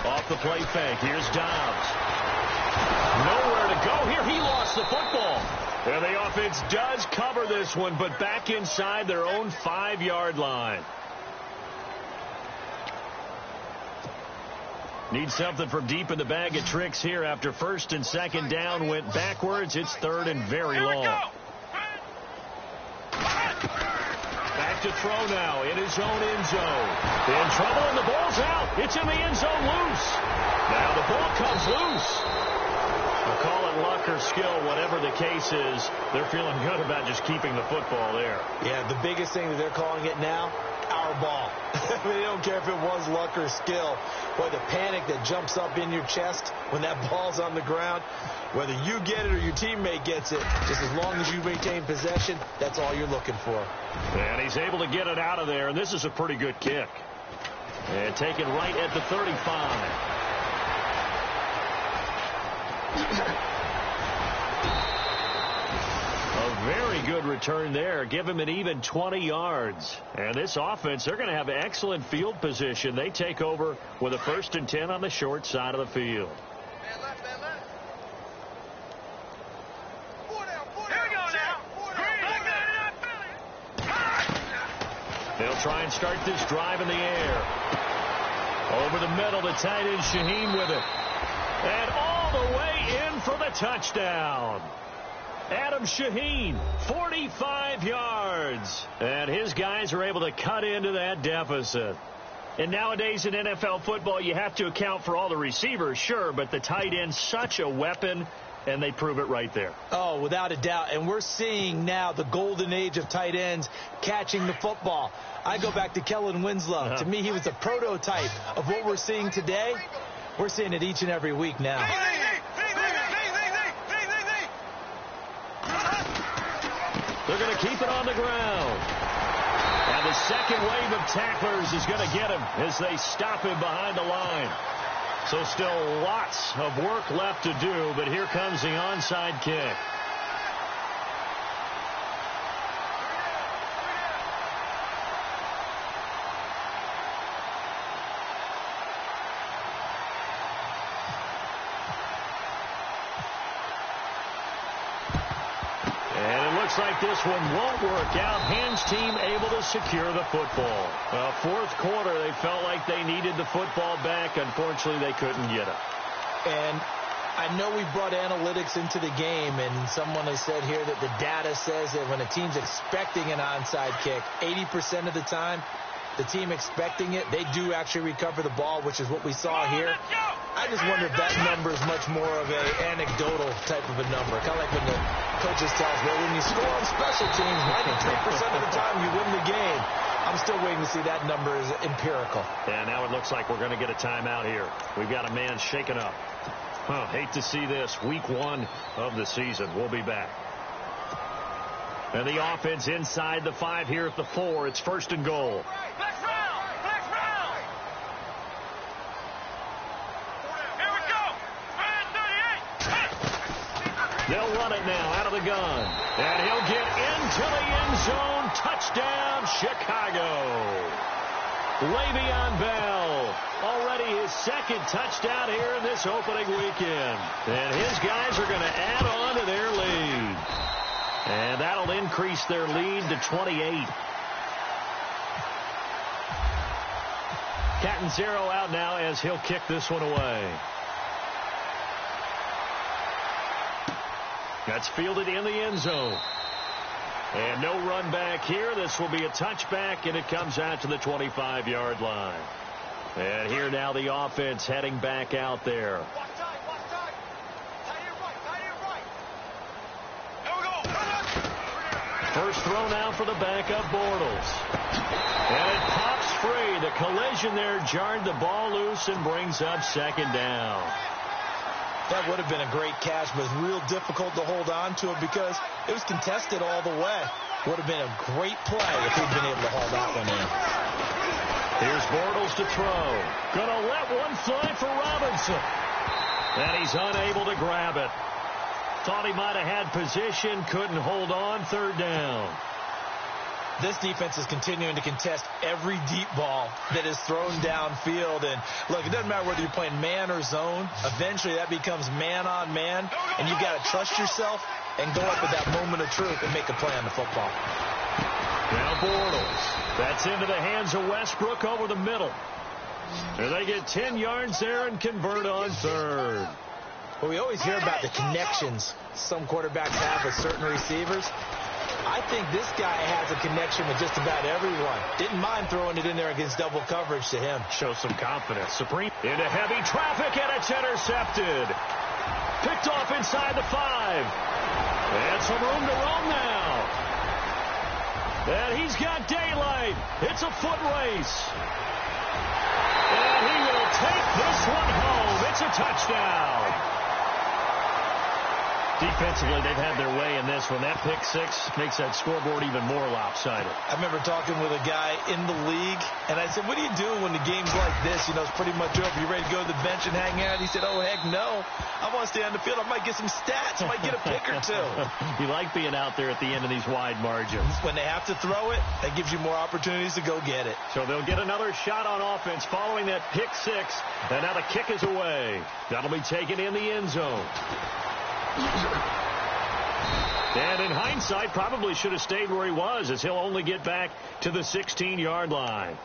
[SPEAKER 2] Off the play fake. Here's Dobbs. Nowhere to go here. He lost the football. And the offense does cover this one, but back inside their own 5-yard line. Need something from deep in the bag of tricks here after first and second down went backwards. It's third and very long. Back to throw now in his own end zone. In trouble and the ball's out. It's in the end zone loose. Now the ball comes loose. I'll call it luck or skill, whatever the case is. They're feeling good about just keeping the football there.
[SPEAKER 3] Yeah, the biggest thing that they're calling it now, our ball. I mean, they don't care if it was luck or skill. Boy, the panic that jumps up in your chest when that ball's on the ground, whether you get it or your teammate gets it, just as long as you maintain possession, that's all you're looking for.
[SPEAKER 2] And he's able to get it out of there, and this is a pretty good kick. And taken right at the 35. A very good return there. Give him an even 20 yards. And this offense, they're going to have excellent field position. They take over with a 1st and 10 on the short side of the field. They'll try and start this drive in the air. Over the middle, the tight end Shaheen with it. And all the way in for the touchdown. Adam Shaheen, 45 yards. And his guys are able to cut into that deficit. And nowadays in NFL football, you have to account for all the receivers, sure, but the tight end's such a weapon, and they prove it right there.
[SPEAKER 3] Oh, without a doubt. And we're seeing now the golden age of tight ends catching the football. I go back to Kellen Winslow. To me, he was a prototype of what we're seeing today. We're seeing it each and every week now.
[SPEAKER 2] They're going to keep it on the ground. And the second wave of tacklers is going to get him as they stop him behind the line. So still lots of work left to do, but here comes the onside kick. Like this one won't work out. Hans team able to secure the football. Fourth quarter, they felt like they needed the football back. Unfortunately, they couldn't get it.
[SPEAKER 3] And I know we brought analytics into the game, and someone has said here that the data says that when a team's expecting an onside kick, 80% of the time, the team expecting it, they do actually recover the ball, which is what we saw here. I just wonder if that number is much more of an anecdotal type of a number. Kind of like when the coaches tell us, well, when you score on special teams, 93% of the time you win the game. I'm still waiting to see that number is empirical.
[SPEAKER 2] And now it looks like we're going to get a timeout here. We've got a man shaken up. Hate to see this. Week 1 of the season. We'll be back. And the offense inside the 5 here at the 4. It's 1st and goal. They'll run it now out of the gun. And he'll get into the end zone. Touchdown, Chicago. Le'Veon Bell. Already his second touchdown here in this opening weekend. And his guys are going to add on to their lead. And that'll increase their lead to 28. Catanzaro out now as he'll kick this one away. That's fielded in the end zone. And no run back here. This will be a touchback, and it comes out to the 25-yard line. And here now the offense heading back out there. First throw now for the backup Bortles. And it pops free. The collision there jarred the ball loose and brings up 2nd down.
[SPEAKER 3] That would have been a great catch, but it's real difficult to hold on to it because it was contested all the way. Would have been a great play if he'd been able to hold that one in.
[SPEAKER 2] Here's Bortles to throw. Gonna let one fly for Robinson. And he's unable to grab it. Thought he might have had position, couldn't hold on. 3rd down.
[SPEAKER 3] This defense is continuing to contest every deep ball that is thrown downfield. And, look, it doesn't matter whether you're playing man or zone. Eventually, that becomes man-on-man, and you've got to trust yourself and go up at that moment of truth and make a play on the football.
[SPEAKER 2] Now Bortles. That's into the hands of Westbrook over the middle. And they get 10 yards there and convert on third.
[SPEAKER 3] Well, we always hear about the connections some quarterbacks have with certain receivers. I think this guy has a connection with just about everyone. Didn't mind throwing it in there against double coverage to him.
[SPEAKER 2] Shows some confidence. Supreme into heavy traffic, and it's intercepted. Picked off inside the 5. And some room to roam now. And he's got daylight. It's a foot race. And he will take this one home. It's a touchdown. Defensively, they've had their way in this one. That pick six makes that scoreboard even more lopsided.
[SPEAKER 3] I remember talking with a guy in the league, and I said, what do you do when the game's like this? You know, it's pretty much over. You ready to go to the bench and hang out? He said, oh, heck no. I want to stay on the field. I might get some stats. I might get a pick or two.
[SPEAKER 2] You like being out there at the end of these wide margins.
[SPEAKER 3] When they have to throw it, that gives you more opportunities to go get it.
[SPEAKER 2] So they'll get another shot on offense following that pick six, and now the kick is away. That'll be taken in the end zone. And in hindsight, probably should have stayed where he was, as he'll only get back to the 16-yard line.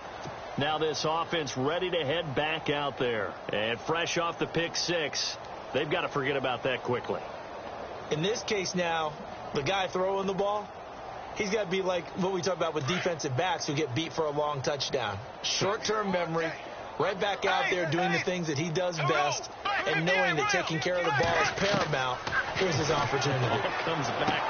[SPEAKER 2] Now this offense ready to head back out there. And fresh off the pick six, they've got to forget about that quickly.
[SPEAKER 3] In this case now, the guy throwing the ball, he's got to be like what we talk about with defensive backs who get beat for a long touchdown. Short-term memory, right back out there doing the things that he does best, and knowing that taking care of the ball is paramount. Here's his opportunity.
[SPEAKER 2] Comes back.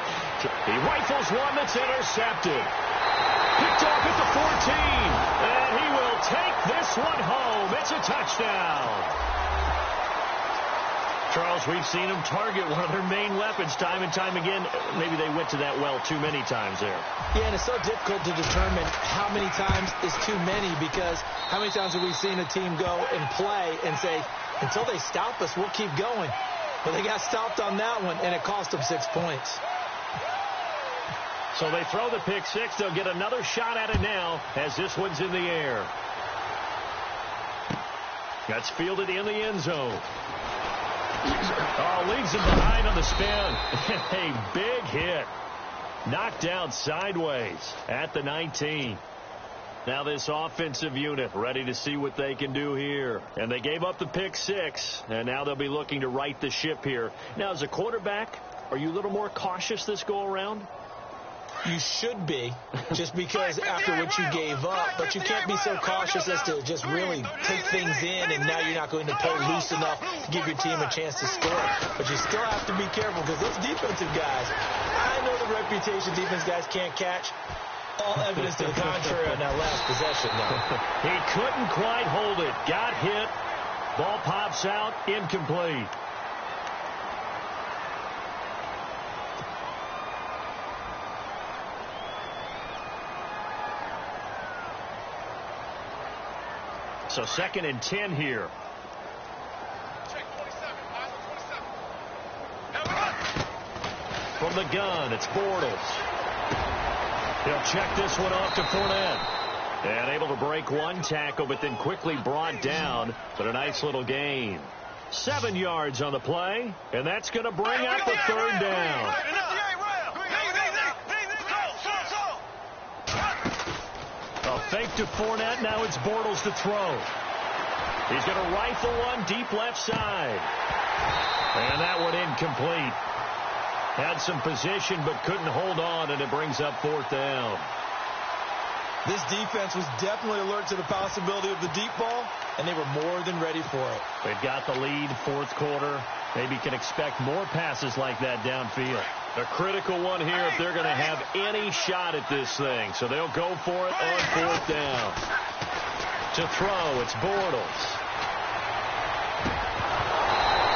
[SPEAKER 2] He rifles one that's intercepted. Picked off at the 14. And he will take this one home. It's a touchdown. Charles, we've seen him target one of their main weapons time and time again. Maybe they went to that well too many times there.
[SPEAKER 3] Yeah, and it's so difficult to determine how many times is too many, because how many times have we seen a team go and play and say, until they stop us, we'll keep going. But they got stopped on that one, and it cost them 6 points.
[SPEAKER 2] So they throw the pick six. They'll get another shot at it now as this one's in the air. That's fielded in the end zone. Oh, leaves him behind on the spin. A big hit. Knocked down sideways at the 19. Now this offensive unit ready to see what they can do here. And they gave up the pick six, and now they'll be looking to right the ship here. Now, as a quarterback, are you a little more cautious this go-around?
[SPEAKER 3] You should be, just because after what you gave up, but you can't be so cautious as to just really take things in, and now you're not going to play loose enough to give your team a chance to score. But you still have to be careful, because those defensive guys, I know the reputation defense guys can't catch. All evidence to the contrary on that last possession, though.
[SPEAKER 2] He couldn't quite hold it. Got hit. Ball pops out. Incomplete. So 2nd and 10 here. From the gun, it's Bortles. He'll check this one off to Fournette. And able to break one tackle, but then quickly brought down. But a nice little gain. 7 yards on the play, and that's going to bring up the third down. A fake to Fournette. Now it's Bortles to throw. He's going to rifle one deep left side. And that one incomplete. Had some position but couldn't hold on, and it brings up 4th down.
[SPEAKER 3] This defense was definitely alert to the possibility of the deep ball, and they were more than ready for it.
[SPEAKER 2] They've got the lead, 4th quarter. Maybe can expect more passes like that downfield. A critical one here if they're going to have any shot at this thing. So they'll go for it on 4th down. To throw, it's Bortles.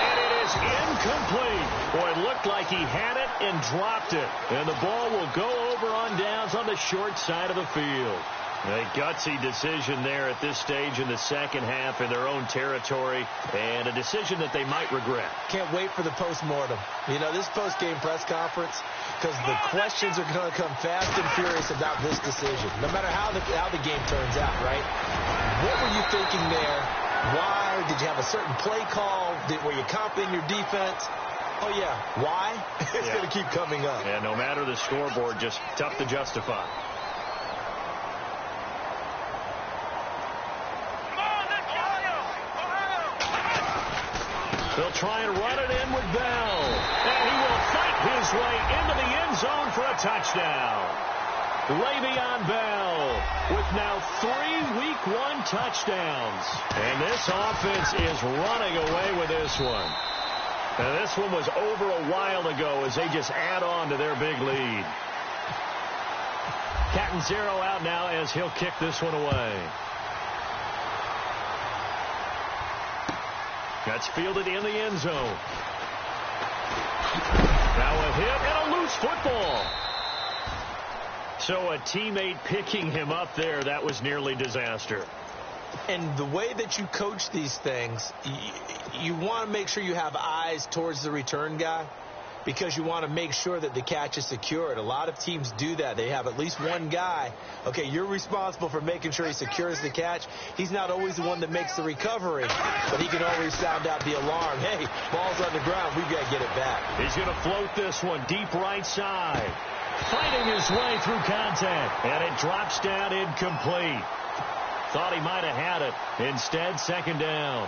[SPEAKER 2] And it is incomplete. Boy, it looked like he had it and dropped it. And the ball will go over on downs on the short side of the field. A gutsy decision there at this stage in the second half in their own territory, and a decision that they might regret.
[SPEAKER 3] Can't wait for the postmortem. You know, this post-game press conference, because the questions are going to come fast and furious about this decision, no matter how the game turns out, right? What were you thinking there? Why? Did you have a certain play call? Were you confident in your defense? Oh, yeah. Why? It's going to keep coming up.
[SPEAKER 2] Yeah, no matter the scoreboard, just tough to justify. try and run it in with Bell. And he will fight his way into the end zone for a touchdown. Le'Veon Bell with now 3 Week 1 touchdowns. And this offense is running away with this one. And this one was over a while ago as they just add on to their big lead. Catanzaro out now as he'll kick this one away. That's fielded in the end zone. Now a hit and a loose football. So a teammate picking him up there, that was nearly disaster.
[SPEAKER 3] And the way that you coach these things, you want to make sure you have eyes towards the return guy because you want to make sure that the catch is secured. A lot of teams do that. They have at least one guy. Okay, you're responsible for making sure he secures the catch. He's not always the one that makes the recovery, but he can always sound out the alarm. Hey, ball's on the ground. We've got to get it back.
[SPEAKER 2] He's going to float this one deep right side. Fighting his way through contact, and it drops down incomplete. Thought he might have had it. Instead, second down.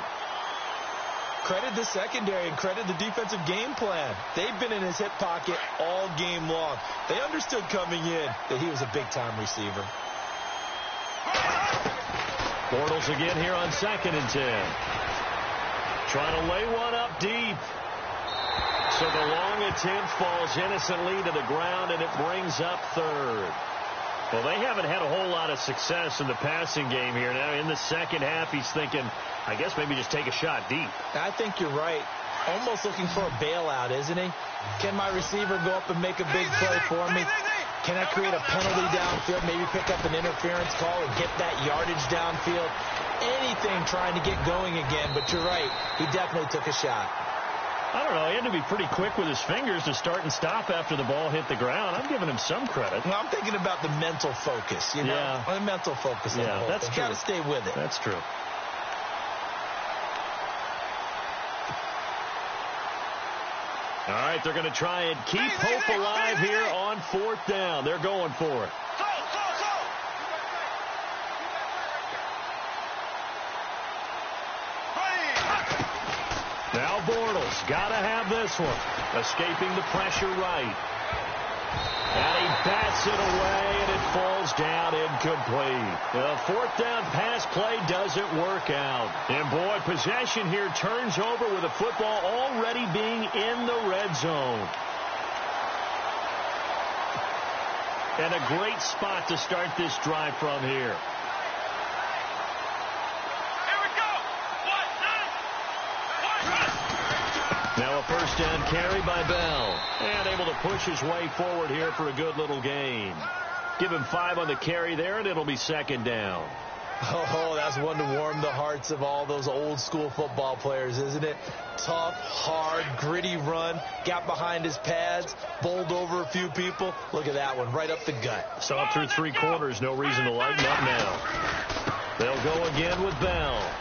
[SPEAKER 3] Credit the secondary and credit the defensive game plan. They've been in his hip pocket all game long. They understood coming in that he was a big-time receiver.
[SPEAKER 2] Bortles again here on 2nd and 10. Trying to lay one up deep. So the long attempt falls innocently to the ground, and it brings up 3rd. Well, they haven't had a whole lot of success in the passing game here. Now, in the second half, he's thinking, I guess maybe just take a shot deep.
[SPEAKER 3] I think you're right. Almost looking for a bailout, isn't he? Can my receiver go up and make a big play for me? Can I create a penalty downfield, maybe pick up an interference call and get that yardage downfield? Anything trying to get going again, but you're right. He definitely took a shot.
[SPEAKER 2] I don't know. He had to be pretty quick with his fingers to start and stop after the ball hit the ground. I'm giving him some credit.
[SPEAKER 3] Well, I'm thinking about the mental focus, you know?
[SPEAKER 2] Yeah.
[SPEAKER 3] The mental focus.
[SPEAKER 2] Yeah, that's true.
[SPEAKER 3] Got to stay with it.
[SPEAKER 2] That's true. All right, they're going to try and keep hope alive here on 4th down. They're going for it. Now Bortles, got to have this one. Escaping the pressure right. And he bats it away, and it falls down incomplete. The 4th down pass play doesn't work out. And, boy, possession here turns over with the football already being in the red zone. And a great spot to start this drive from here. Now a 1st down carry by Bell. And able to push his way forward here for a good little gain. Give him 5 on the carry there, and it'll be 2nd down.
[SPEAKER 3] Oh, that's one to warm the hearts of all those old school football players, isn't it? Tough, hard, gritty run. Got behind his pads, bowled over a few people. Look at that one, right up the gut.
[SPEAKER 2] So up through 3 quarters, no reason to lighten up now. They'll go again with Bell.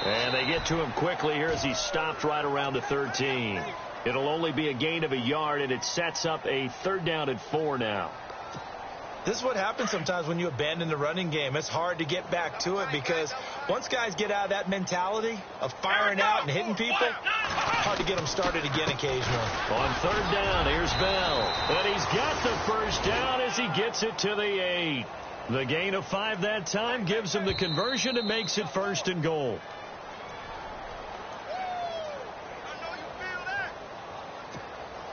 [SPEAKER 2] And they get to him quickly here as he's stopped right around the 13. It'll only be a gain of a yard, and it sets up a 3rd down and 4 now.
[SPEAKER 3] This is what happens sometimes when you abandon the running game. It's hard to get back to it because once guys get out of that mentality of firing out and hitting people, hard to get them started again occasionally.
[SPEAKER 2] On 3rd down, here's Bell. And he's got the 1st down as he gets it to the 8. The gain of 5 that time gives him the conversion and makes it 1st and goal.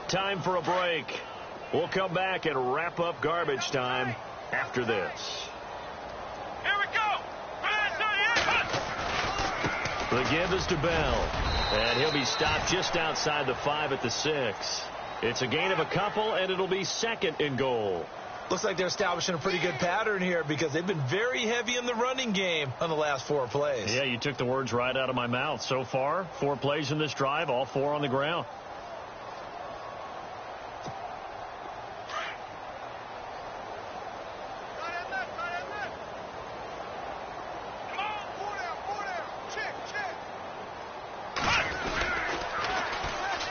[SPEAKER 2] Time for a break. We'll come back and wrap up garbage time after this.
[SPEAKER 4] Here we go.
[SPEAKER 2] The give is to Bell. And he'll be stopped just outside the 5 at the 6. It's a gain of a couple, and it'll be 2nd and goal.
[SPEAKER 3] Looks like they're establishing a pretty good pattern here because they've been very heavy in the running game on the last 4 plays.
[SPEAKER 2] Yeah, you took the words right out of my mouth. So far, 4 plays in this drive, all 4 on the ground.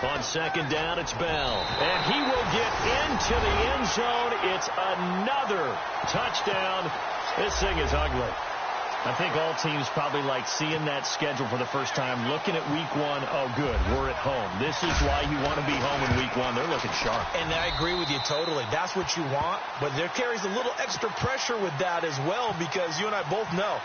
[SPEAKER 2] On 2nd down, it's Bell. And he will get into the end zone. It's another touchdown. This thing is ugly. I think all teams probably like seeing that schedule for the first time, looking at week one. Oh, good, we're at home. This is why you want to be home in week one. They're looking sharp.
[SPEAKER 3] And I agree with you totally. That's what you want, but there carries a little extra pressure with that as well, because you and I both know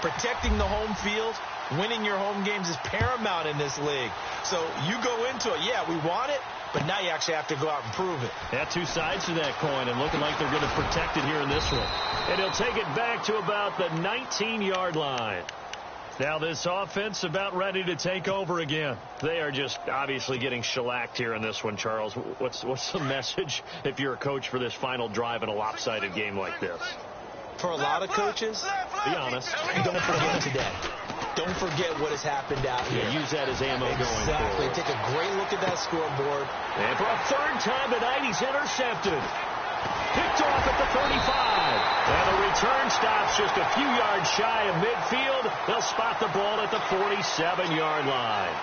[SPEAKER 3] protecting the home field, winning your home games is paramount in this league. So you go into it, yeah, we want it, but now you actually have to go out and prove it.
[SPEAKER 2] Yeah, two sides to that coin, and looking like they're going to protect it here in this one. And he'll take it back to about the 19-yard line. Now this offense about ready to take over again. They are just obviously getting shellacked here in this one, Charles. What's the message if you're a coach for this final drive in a lopsided game like this?
[SPEAKER 3] For a lot of coaches,
[SPEAKER 2] be honest,
[SPEAKER 3] don't forget today. Don't forget what has happened out here.
[SPEAKER 2] Yeah, use that as ammo going forward.
[SPEAKER 3] Exactly. Take a great look at that scoreboard.
[SPEAKER 2] And for a third time tonight, he's intercepted. Picked off at the 35. And the return stops just a few yards shy of midfield. They'll spot the ball at the 47-yard line.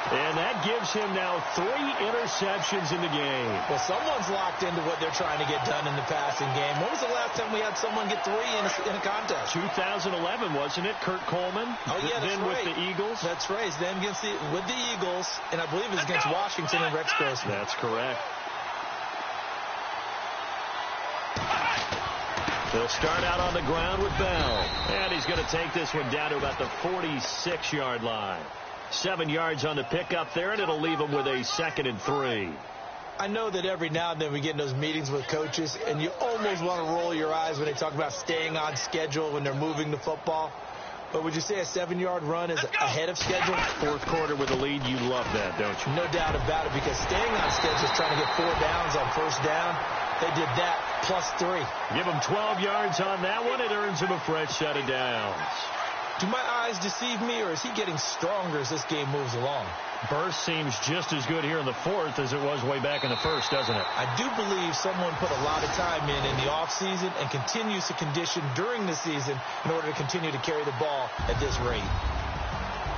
[SPEAKER 2] And that gives him now 3 interceptions in the game.
[SPEAKER 3] Well, someone's locked into what they're trying to get done in the passing game. When was the last time we had someone get 3 in a contest?
[SPEAKER 2] 2011, wasn't it? Kurt Coleman.
[SPEAKER 3] Oh, yeah, that's
[SPEAKER 2] then
[SPEAKER 3] right.
[SPEAKER 2] with the Eagles.
[SPEAKER 3] That's right. Then with the Eagles, and I believe it's against Washington and Rex Grossman.
[SPEAKER 2] That's correct. They'll start out on the ground with Bell. And he's going to take this one down to about the 46-yard line. 7 yards on the pickup there, and it'll leave him with a 2nd and 3.
[SPEAKER 3] I know that every now and then we get in those meetings with coaches, and you almost want to roll your eyes when they talk about staying on schedule when they're moving the football. But would you say a 7-yard run is ahead of schedule?
[SPEAKER 2] Fourth quarter with a lead, you love that, don't you?
[SPEAKER 3] No doubt about it, because staying on schedule is trying to get 4 downs on first down. They did that plus 3.
[SPEAKER 2] Give him 12 yards on that one. It earns him a fresh set of downs.
[SPEAKER 3] Do my eyes deceive me, or is he getting stronger as this game moves along?
[SPEAKER 2] Burst seems just as good here in the fourth as it was way back in the first, doesn't it?
[SPEAKER 3] I do believe someone put a lot of time in the offseason and continues to condition during the season in order to continue to carry the ball at this rate.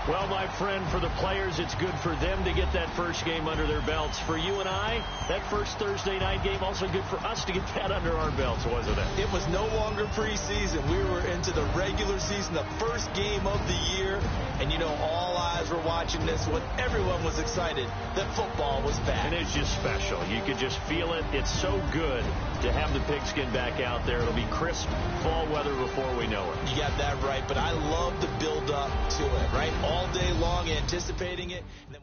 [SPEAKER 2] Well, my friend, for the players, it's good for them to get that first game under their belts. For you and I, that first Thursday night game, also good for us to get that under our belts, wasn't it?
[SPEAKER 3] It was no longer preseason. We were into the regular season, the first game of the year. And, you know, all eyes were watching this when everyone was excited that football was back.
[SPEAKER 2] And it's just special. You could just feel it. It's so good to have the pigskin back out there. It'll be crisp fall weather before we know it.
[SPEAKER 3] You got that right, but I love the build-up to it, right? All day long, anticipating it. And then